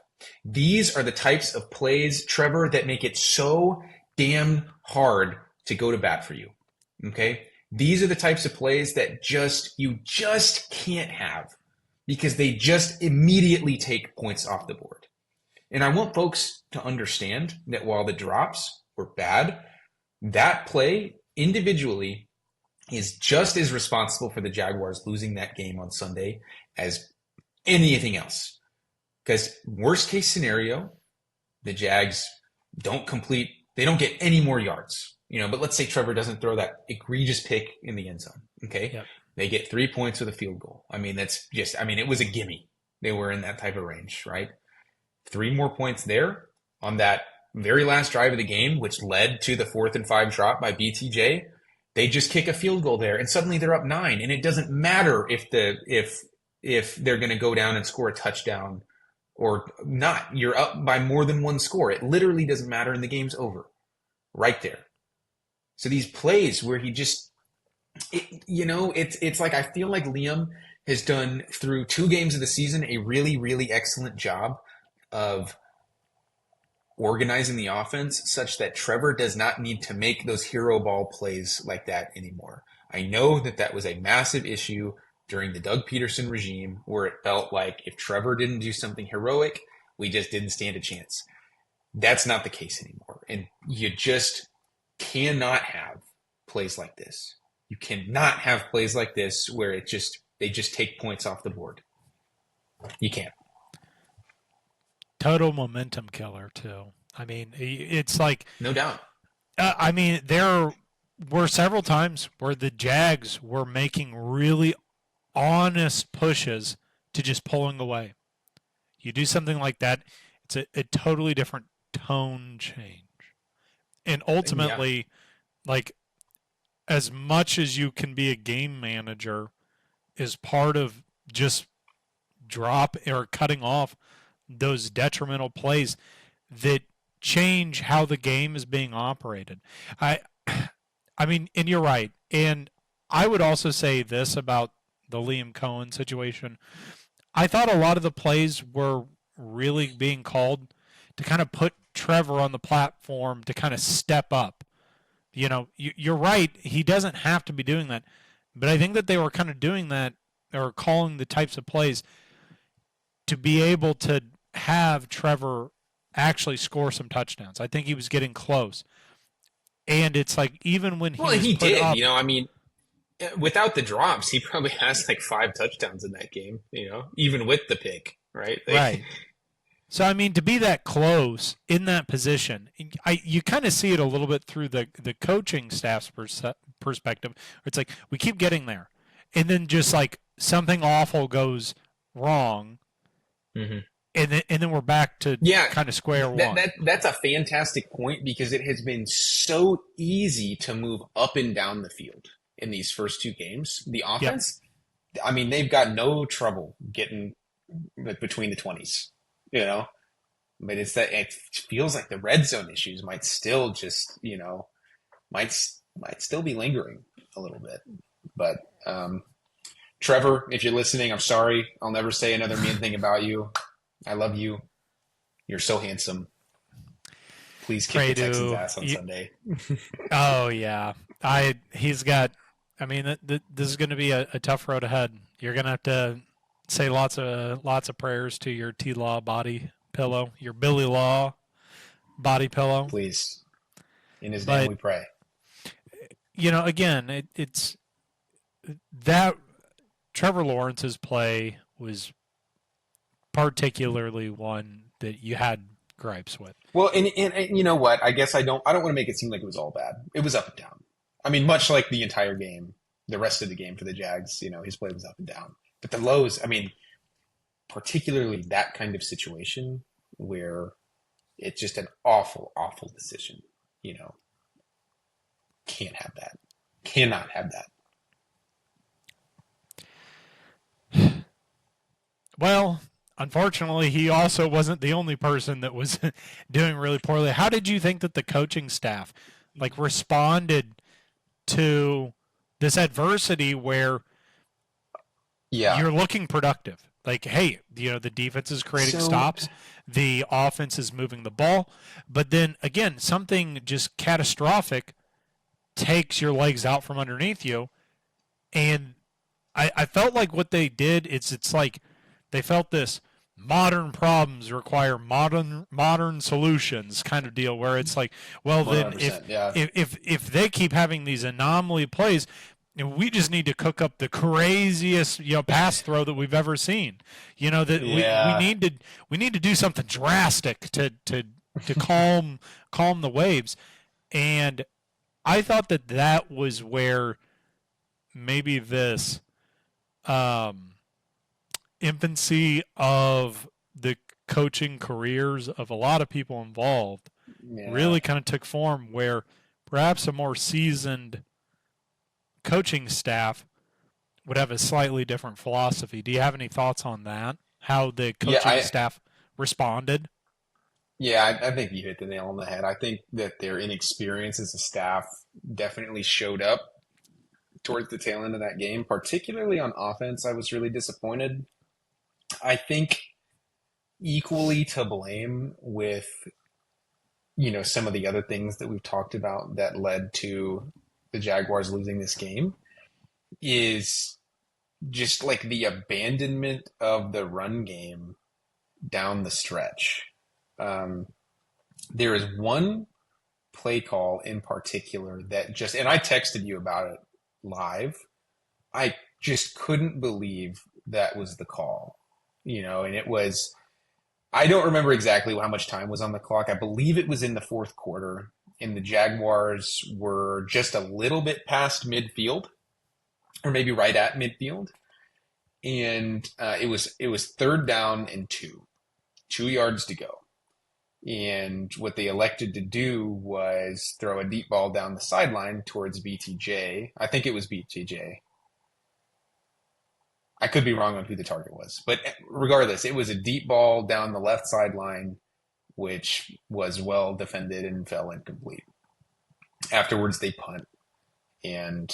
These are the types of plays, Trevor, that make it so damn hard to go to bat for you. Okay? These are the types of plays that you just can't have because they just immediately take points off the board. And I want folks to understand that while the drops were bad, that play individually is just as responsible for the Jaguars losing that game on Sunday as anything else. Because worst case scenario, the Jags don't get any more yards. But let's say Trevor doesn't throw that egregious pick in the end zone. Okay. Yep. They get 3 points with a field goal. I mean, it was a gimme. They were in that type of range, right? 3 more points there on that very last drive of the game, which led to the 4th and 5 drop by BTJ. They just kick a field goal there, and suddenly they're up 9. And it doesn't matter if they're going to go down and score a touchdown or not. You're up by more than one score. It literally doesn't matter, and the game's over right there. So these plays where he just, it's like I feel like Liam has done through 2 games of the season a really, really excellent job of organizing the offense such that Trevor does not need to make those hero ball plays like that anymore. I know that was a massive issue during the Doug Peterson regime where it felt like if Trevor didn't do something heroic, we just didn't stand a chance. That's not the case anymore. And you just cannot have plays like this. You cannot have plays like this where they just take points off the board. You can't. Total momentum killer too. I mean, it's like no doubt. There were several times where the Jags were making really honest pushes to just pulling away. You do something like that, it's a totally different tone change. And ultimately, like, as much as you can be a game manager is part of just drop or cutting off those detrimental plays that change how the game is being operated. I mean, and you're right. And I would also say this about the Liam Cohen situation. I thought a lot of the plays were really being called to kind of put Trevor on the platform to kind of step up. You're right. He doesn't have to be doing that. But I think that they were kind of doing that or calling the types of plays to be able to have Trevor actually score some touchdowns. I think he was getting close. And it's like even when he did. Up, without the drops, he probably has like 5 touchdowns in that game, even with the pick, right? Right. So, I mean, to be that close in that position, you kind of see it a little bit through the coaching staff's perspective. It's like we keep getting there. And then just like something awful goes wrong. Mm-hmm. And then we're back to kind of square one. That's a fantastic point because it has been so easy to move up and down the field in these first 2 games. The offense, I mean, they've got no trouble getting between the 20s, But it's that it feels like the red zone issues might still just, might still be lingering a little bit. But Trevor, if you're listening, I'm sorry. I'll never say another mean thing about you. I love you. You're so handsome. Please kick pray the Texans' to. ass on Sunday. Oh yeah, he's got. I mean, this is going to be a tough road ahead. You're going to have to say lots of prayers to your T-Law body pillow, your Billy Law body pillow. Please, in His name But we pray. again, it's that Trevor Lawrence's play was particularly one that you had gripes with. Well, and you know what? I guess I don't want to make it seem like it was all bad. It was up and down. I mean, much like the entire game, the rest of the game for the Jags, his play was up and down. But the lows, I mean, particularly that kind of situation where it's just an awful, awful decision, can't have that. Cannot have that. Well, unfortunately, he also wasn't the only person that was doing really poorly. How did you think that the coaching staff responded to this adversity where you're looking productive? Like, hey, the defense is creating stops, the offense is moving the ball, but then again, something just catastrophic takes your legs out from underneath you, and I felt like what they did it's like they felt this modern problems require modern solutions kind of deal, where it's like, well, then if they keep having these anomaly plays, we just need to cook up the craziest pass throw that we've ever seen. That we need to do something drastic to calm the waves. And I thought that was where maybe this infancy of the coaching careers of a lot of people involved really kind of took form, where perhaps a more seasoned coaching staff would have a slightly different philosophy. Do you have any thoughts on that? How the coaching staff responded? Yeah, I think you hit the nail on the head. I think that their inexperience as a staff definitely showed up towards the tail end of that game, particularly on offense. I was really disappointed. I think equally to blame with, some of the other things that we've talked about that led to the Jaguars losing this game is just like the abandonment of the run game down the stretch. There is one play call in particular that and I texted you about it live. I just couldn't believe that was the call, and it was, I don't remember exactly how much time was on the clock. I believe it was in the fourth quarter, and the Jaguars were just a little bit past midfield, or maybe right at midfield. And it was third down and 2 yards to go. And what they elected to do was throw a deep ball down the sideline towards BTJ. I think it was BTJ. I could be wrong on who the target was. But regardless, it was a deep ball down the left sideline, which was well defended and fell incomplete. Afterwards, they punt. And,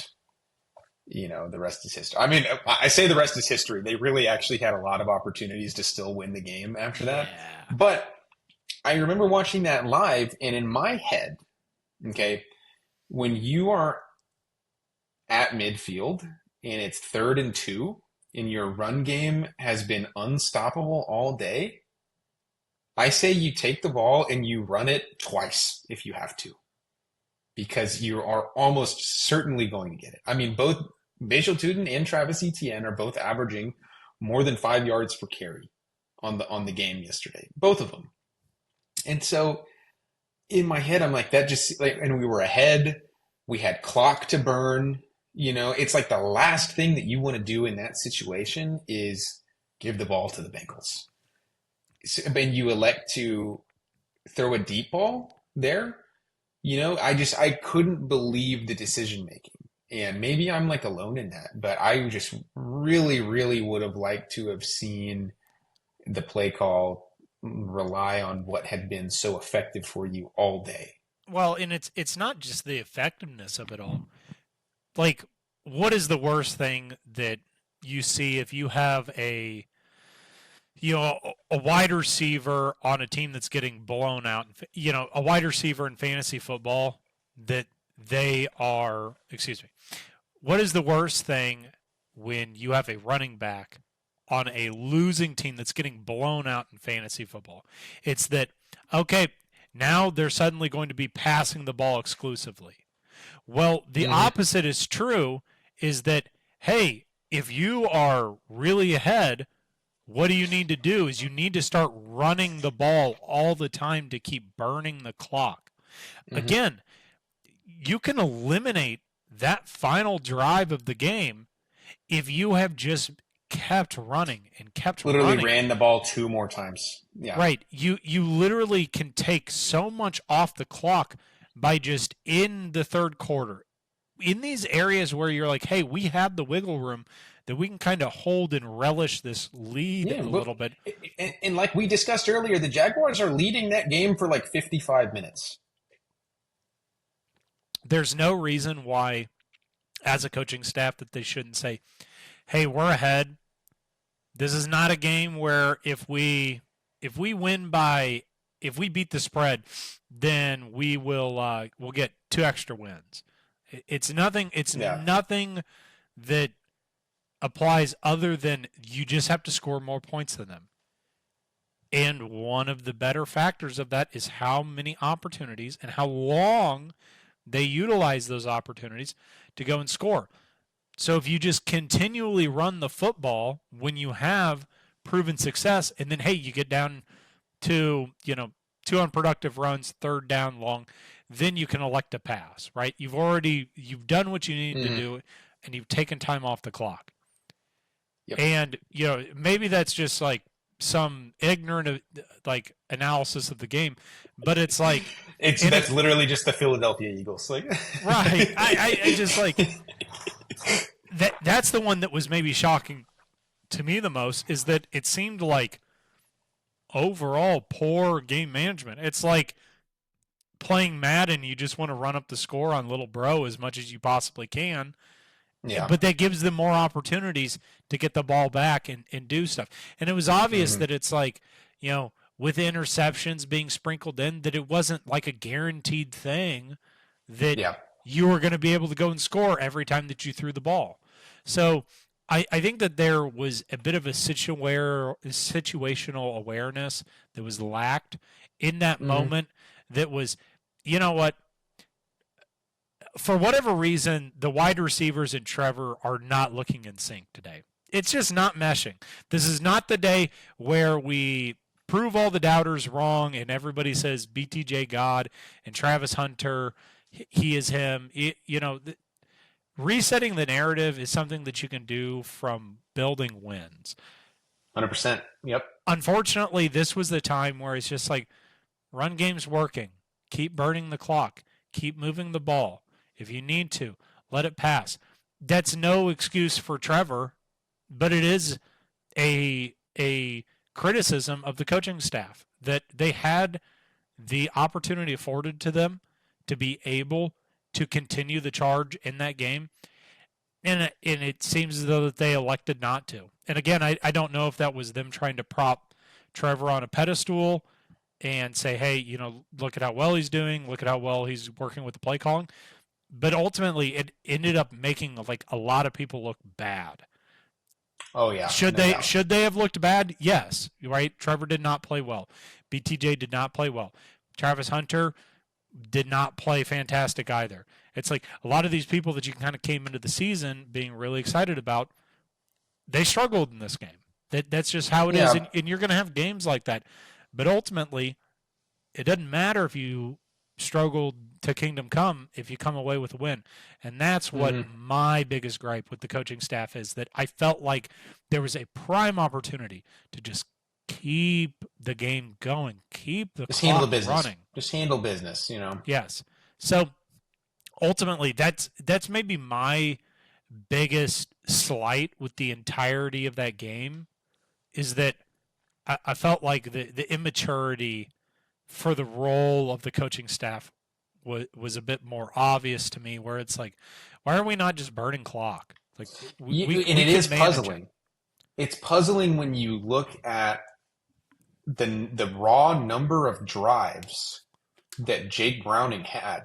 the rest is history. I mean, I say the rest is history. They really actually had a lot of opportunities to still win the game after that. Yeah. But I remember watching that live, and in my head, okay, when you are at midfield and it's 3rd and 2 and your run game has been unstoppable all day, I say you take the ball and you run it twice if you have to, because you are almost certainly going to get it. I mean, both Bajal Tuden and Travis Etienne are both averaging more than 5 yards per carry on the game yesterday, both of them. And so in my head, I'm like, that just like, and we were ahead. We had clock to burn. It's like the last thing that you want to do in that situation is give the ball to the Bengals. And you elect to throw a deep ball there. I couldn't believe the decision making. And maybe I'm like alone in that, but I just really, really would have liked to have seen the play call rely on what had been so effective for you all day. Well, and it's not just the effectiveness of it all. Like, what is the worst thing that you see if you have a wide receiver on a team that's getting blown out, a wide receiver in fantasy football that they are, excuse me, what is the worst thing when you have a running back on a losing team that's getting blown out in fantasy football? It's that, okay, now they're suddenly going to be passing the ball exclusively. Well, the Hmm. opposite is true, is that, hey, if you are really ahead, what do you need to do is you need to start running the ball all the time to keep burning the clock. Hmm. Again, you can eliminate that final drive of the game if you have just kept running and kept Literally running. ran the ball 2 more times. Yeah. Right. You literally can take so much off the clock by just in the third quarter. In these areas where you're like, hey, we have the wiggle room that we can kind of hold and relish this lead Yeah, a but little bit. and like we discussed earlier, the Jaguars are leading that game for like 55 minutes. There's no reason why, as a coaching staff, that they shouldn't say, hey, we're ahead. This is not a game where if we win by if we beat the spread, then we'll get 2 extra wins. It's nothing. It's Yeah. nothing that applies other than you just have to score more points than them. And one of the better factors of that is how many opportunities and how long they utilize those opportunities to go and score. So if you just continually run the football when you have proven success, and then hey, you get down to 2 unproductive runs, third down long, then you can elect to pass. Right? You've done what you need to Hmm. do, and you've taken time off the clock. Yep. And maybe that's just like some ignorant like analysis of the game, but it's like, It's and that's it's literally just the Philadelphia Eagles. Like, right. I just like that. That's the one that was maybe shocking to me the most, is that it seemed like overall poor game management. It's like playing Madden, you just want to run up the score on little bro as much as you possibly can, yeah. but that gives them more opportunities to get the ball back and do stuff. And it was obvious Hmm. that it's like, with interceptions being sprinkled in, that it wasn't like a guaranteed thing that Yeah. you were going to be able to go and score every time that you threw the ball. So I think that there was a bit of a situational awareness that was lacked in that Hmm. moment, that was, you know what, for whatever reason, the wide receivers and Trevor are not looking in sync today. It's just not meshing. This is not the day where we prove all the doubters wrong and everybody says BTJ God and Travis Hunter, he is him. Resetting the narrative is something that you can do from building wins. 100%. Yep. Unfortunately, this was the time where it's just like, run game's working. Keep burning the clock. Keep moving the ball. If you need to, let it pass. That's no excuse for Trevor, but it is a criticism of the coaching staff that they had the opportunity afforded to them to be able to continue the charge in that game, and it seems as though that they elected not to. And again, I don't know if that was them trying to prop Trevor on a pedestal and say, hey, look at how well he's doing, look at how well he's working with the play calling. But ultimately, it ended up making like a lot of people look bad. Oh yeah, Should no they doubt. should they have looked bad? Yes, right. Trevor did not play well. BTJ did not play well. Travis Hunter did not play fantastic either. It's like a lot of these people that you kind of came into the season being really excited about, they struggled in this game. That's just how it is, Yeah. and you're going to have games like that. But ultimately, it doesn't matter if you struggled to kingdom come if you come away with a win. And that's what Hmm. my biggest gripe with the coaching staff is, that I felt like there was a prime opportunity to just keep the game going, keep the Just handle the clock business. running. Just handle business. Yes. So ultimately, that's maybe my biggest slight with the entirety of that game, is that I felt like the immaturity for the role of the coaching staff was a bit more obvious to me, where it's like, why are we not just burning clock? Like we And we it is can manage it. puzzling. it's puzzling when you look at the raw number of drives that Jake Browning had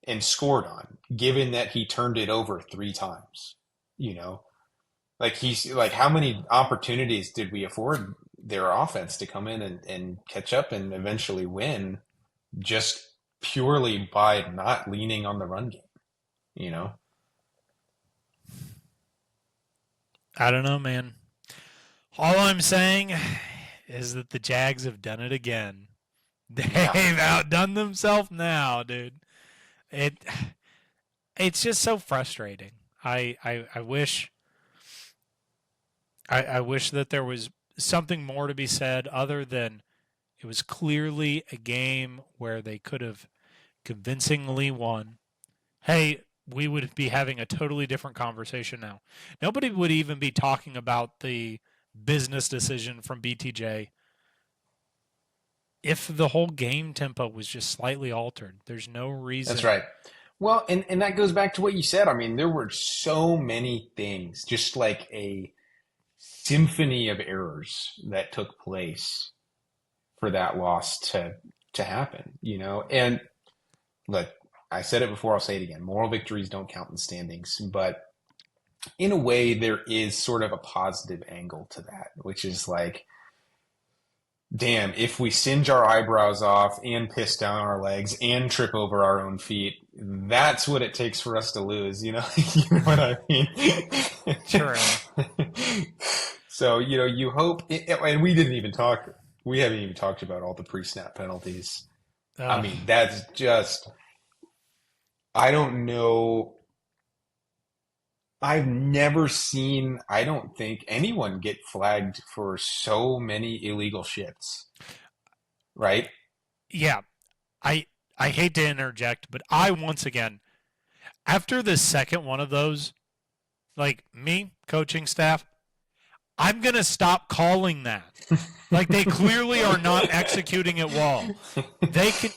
and scored on, given that he turned it over 3 times. You know, like he's like, how many opportunities did we afford their offense to come in and catch up and eventually win just purely by not leaning on the run game, you know? I don't know, man. All I'm saying is that the Jags have done it again. Yeah, They've outdone themselves now, dude. It it's just so frustrating. I wish I wish that there was something more to be said other than it was clearly a game where they could have convincingly won. Hey, we would be having a totally different conversation now. Nobody would even be talking about the business decision from BTJ if the whole game tempo was just slightly altered. There's no that's reason. right. Well, and that goes back to what you said. I mean, there were so many things, just like a symphony of errors that took place for that loss to happen, you know? And look, I said it before, I'll say it again. Moral victories don't count in standings, but in a way there is sort of a positive angle to that, which is like, damn, if we singe our eyebrows off and piss down our legs and trip over our own feet, that's what it takes for us to lose, you know? You know what I mean? True. So, you know, you hope, and we haven't even talked about all the pre-snap penalties. I Uh, mean, that's just, I don't know. I've never seen, I don't think, anyone get flagged for so many illegal shifts, right? yeah, I I hate to interject, but I once again, after the second one of those, like me, coaching staff, I'm going to stop calling that. Like they clearly are not executing it well.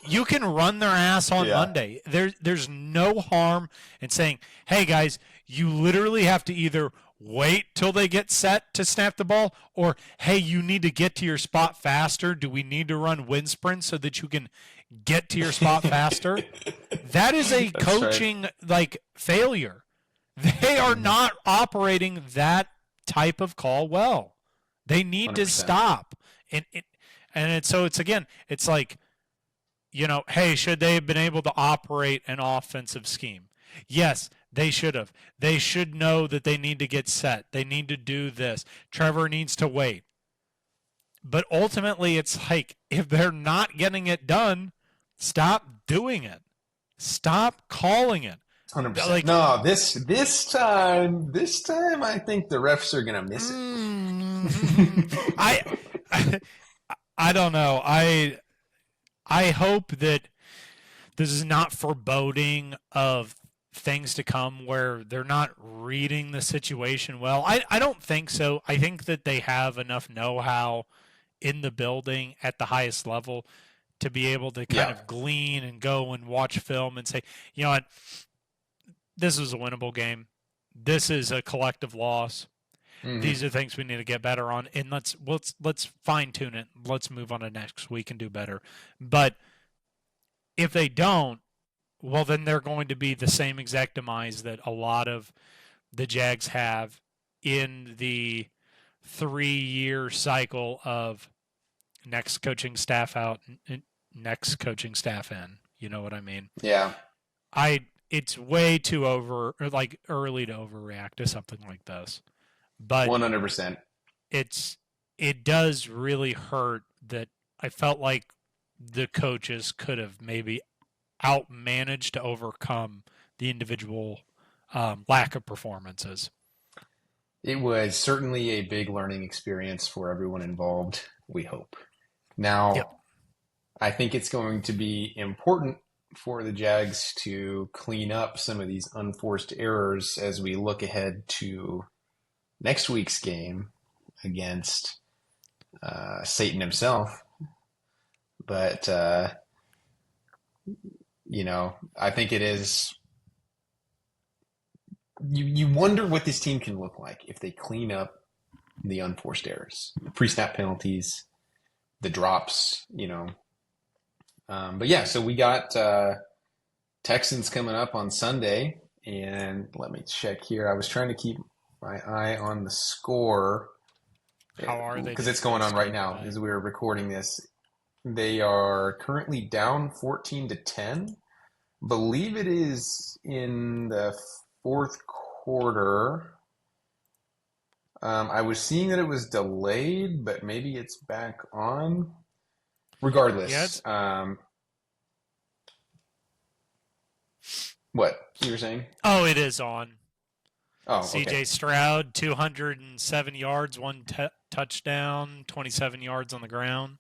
You can run their ass on Yeah, Monday. There's no harm in saying, "Hey guys, you literally have to either wait till they get set to snap the ball or hey, you need to get to your spot faster. Do we need to run wind sprints so that you can get to your spot faster?" That is a that's right. coaching like failure. They are Mhm. not operating that type of call well. They need to 100%. stop. And it's so it's again, it's like, hey, should they have been able to operate an offensive scheme? Yes, they should have. They should know that they need to get set. They need to do this. Trevor needs to wait. But ultimately, it's like if they're not getting it done, stop doing it. Stop calling it. 100%. Like, No, this time I think the refs are gonna miss it. I, I don't know. I hope that this is not foreboding of things to come where they're not reading the situation well. I don't think so. I think that they have enough know-how in the building at the highest level to be able to kind Yeah. of glean and go and watch film and say, you know what, this is a winnable game. This is a collective loss. Hmm. These are things we need to get better on, and let's fine tune it. Let's move on to next week and do better. But if they don't, well, then they're going to be the same exact demise that a lot of the Jags have in the 3-year cycle of next coaching staff out, next coaching staff in. You know what I mean? Yeah. It's way too like early to overreact to something like this, but 100%. it's it does really hurt that I felt like the coaches could have maybe outmanaged to overcome the individual lack of performances. It was certainly a big learning experience for everyone involved, we hope. Yep. Now, I think it's going to be important for the Jags to clean up some of these unforced errors as we look ahead to next week's game against Satan himself. But, I think it is. You wonder what this team can look like if they clean up the unforced errors, pre-snap penalties, the drops, But yeah, so we got Texans coming up on Sunday, and let me check here. I was trying to keep my eye on the score How are they because doing it's in going this on right game now today? as we were recording this. They are currently down 14-10. Believe it is in the fourth quarter. I was seeing that it was delayed, but maybe it's back on. Yeah, Regardless, it's what you were saying? it is on. Oh, okay, C.J. Stroud, 207 yards, one touchdown, 27 yards on the ground.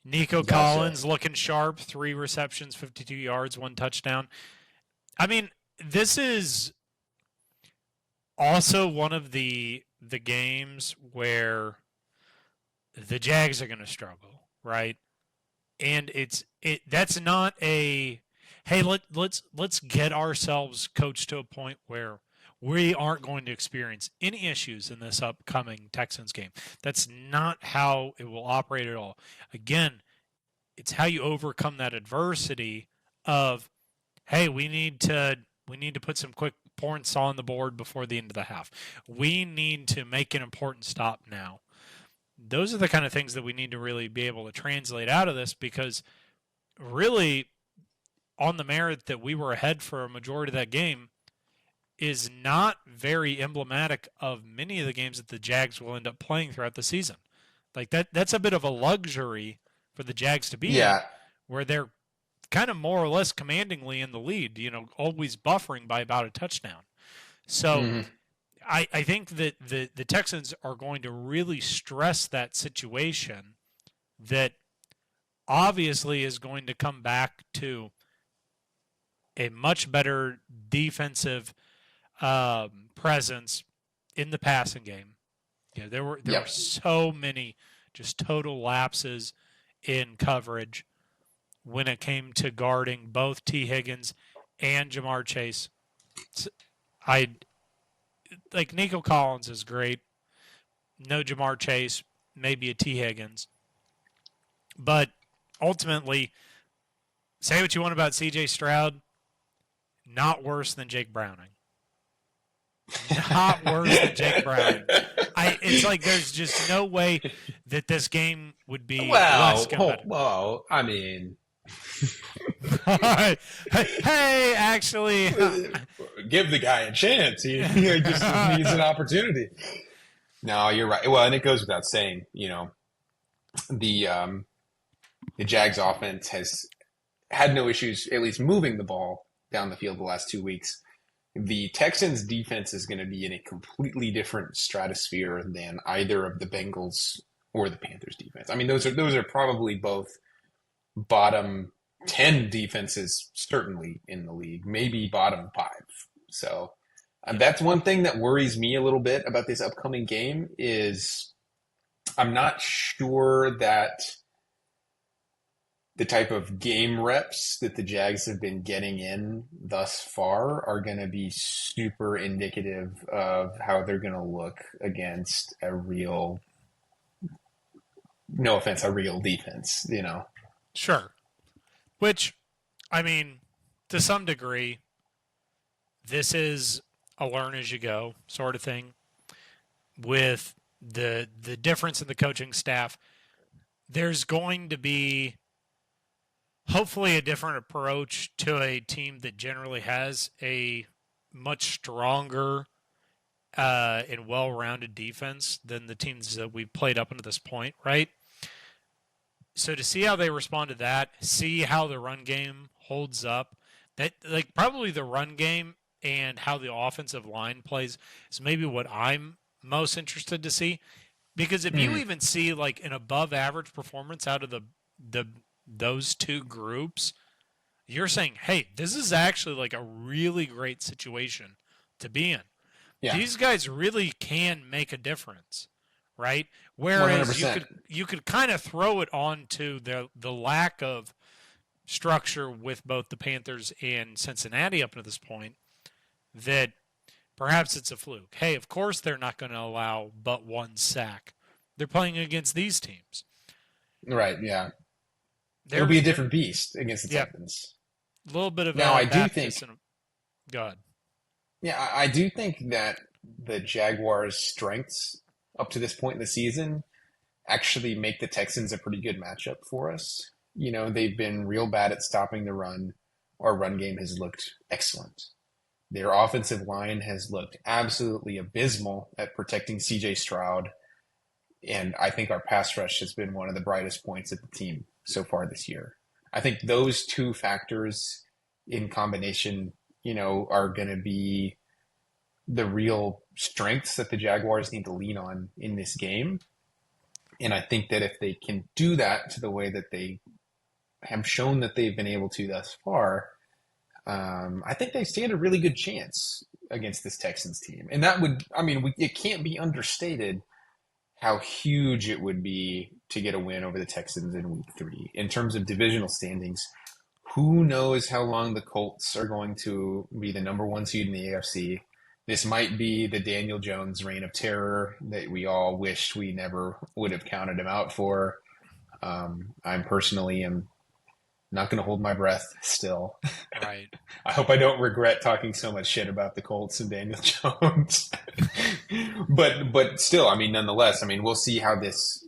Nico gotcha. Collins looking sharp, 3 receptions, 52 yards, 1 touchdown. I mean, this is also one of the games where the Jags are going to struggle, right? And that's not a hey, let's get ourselves coached to a point where we aren't going to experience any issues in this upcoming Texans game. That's not how it will operate at all. Again, it's how you overcome that adversity of hey, we need to put some quick points on the board before the end of the half. We need to make an important stop now. Those are the kind of things that we need to really be able to translate out of this because really on the merit that we were ahead for a majority of that game is not very emblematic of many of the games that the Jags will end up playing throughout the season. Like that's a bit of a luxury for the Jags to be in Yeah. where they're kind of more or less commandingly in the lead, always buffering by about a touchdown. So Hmm. I think that the Texans are going to really stress that situation that obviously is going to come back to a much better defensive presence in the passing game. There were Yep. so many just total lapses in coverage when it came to guarding both T. Higgins and Jamar Chase. I like Nico Collins is great. No Jamar Chase, maybe a T. Higgins. But ultimately, say what you want about C.J. Stroud, not worse than Jake Browning. Not worse than Jake Browning. It's like there's just no way that this game would be less competitive. Well, I mean, Hey, actually, give the guy a chance. He just needs an opportunity. No, you're right. Well, and it goes without saying, the the Jags offense has had no issues, at least moving the ball down the field the last 2 weeks. The Texans defense is going to be in a completely different stratosphere than either of the Bengals or the Panthers defense. I mean, those are probably both bottom 10 defenses, certainly in the league, maybe bottom 5. So yeah, that's one thing that worries me a little bit about this upcoming game is I'm not sure that the type of game reps that the Jags have been getting in thus far are going to be super indicative of how they're going to look against a real, no offense, a real defense. sure. Which, I mean, to some degree, this is a learn as you go sort of thing. With the difference in the coaching staff, there's going to be hopefully a different approach to a team that generally has a much stronger and well-rounded defense than the teams that we've played up until this point, right? So to see how they respond to that, see how the run game holds up, that like probably the run game and how the offensive line plays is maybe what I'm most interested to see. Because if you Mm-hmm. even see like an above average performance out of the those two groups, you're saying, hey, this is actually like a really great situation to be in. Yeah, These guys really can make a difference, right? Whereas 100%. you could kind of throw it on to the lack of structure with both the Panthers and Cincinnati up to this point that Perhaps it's a fluke. Hey, of course they're not going to allow but one sack. They're playing against these teams. Right, yeah. It'll They're, be a they're different beast against the yeah, Texans. a little bit of Now, I do think, baptism. God. yeah, I do think that the Jaguars' strengths up to this point in the season actually make the Texans a pretty good matchup for us. You know, they've been real bad at stopping the run. Our run game has looked excellent. Their offensive line has looked absolutely abysmal at protecting CJ Stroud. And I think our pass rush has been one of the brightest points of the team so far this year. I think those two factors in combination, you know, are going to be the real strengths that the Jaguars need to lean on in this game. And I think that if they can do that to the way that they have shown that they've been able to thus far, I think they stand a really good chance against this Texans team. And that would, I mean, it can't be understated how huge it would be to get a win over the Texans in week 3. In terms of divisional standings, who knows how long the Colts are going to be the number 1 seed in the AFC. This might be the Daniel Jones reign of terror that we all wished we never would have counted him out for. I'm personally am not going to hold my breath still. Right. I hope I don't regret talking so much shit about the Colts and Daniel Jones. but still, I mean, nonetheless, I mean, we'll see how this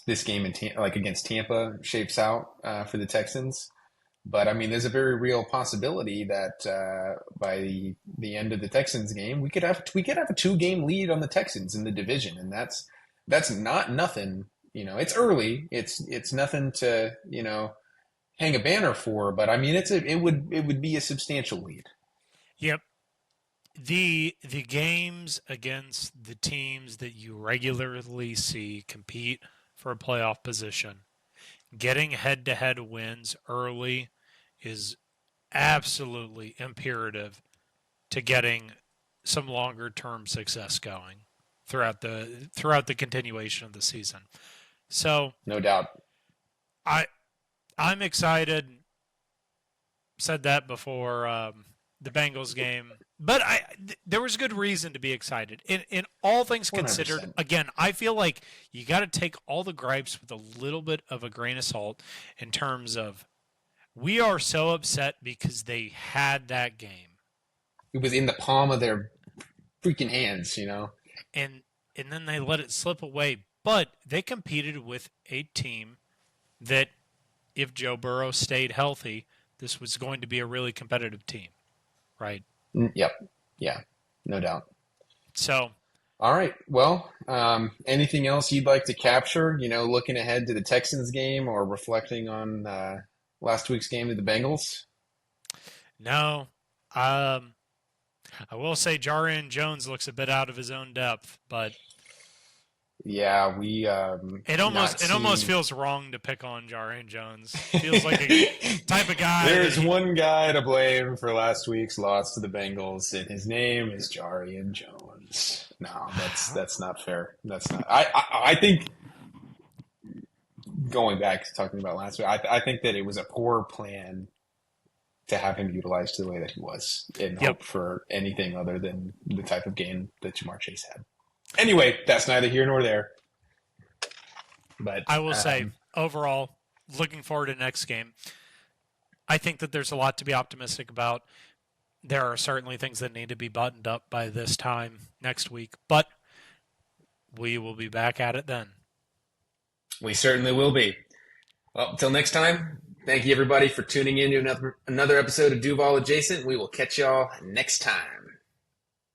this game against Tampa shapes out for the Texans. But I mean, there's a very real possibility that by the end of the Texans game, we could have a 2-game lead on the Texans in the division, and that's not nothing. You know, it's early. It's nothing to, you know, hang a banner for. But I mean, it would be a substantial lead. Yep. The games against the teams that you regularly see compete for a playoff position, getting head-to-head wins early is absolutely imperative to getting some longer-term success going throughout the continuation of the season. So, No doubt. I'm excited. Said that before the Bengals game, but there was good reason to be excited. In all things considered, 100%. again, I feel like you got to take all the gripes with a little bit of a grain of salt in terms of we are so upset because they had that game. It was in the palm of their freaking hands, you know. And then they let it slip away. But they competed with a team that, if Joe Burrow stayed healthy, this was going to be a really competitive team, right? Yep. Yeah, no doubt. So, all right. Well, anything else you'd like to capture, you know, looking ahead to the Texans game or reflecting on last week's game of the Bengals? no. I will say Jarian Jones looks a bit out of his own depth, but yeah, we it almost feels wrong to pick on Jarian Jones. Feels like a type of guy. There's one guy to blame for last week's loss to the Bengals, and his name is Jarian Jones. No, that's not fair. That's not. I think going back to talking about last week, I think that it was a poor plan to have him utilized the way that he was and hope for anything other than the type of game that Jamar Chase had. Anyway, that's neither here nor there. But I will say, overall, looking forward to next game, I think that there's a lot to be optimistic about. There are certainly things that need to be buttoned up by this time next week, but we will be back at it then. We certainly will be. Well, until next time, thank you everybody for tuning in to another episode of Duval Adjacent. We will catch y'all next time.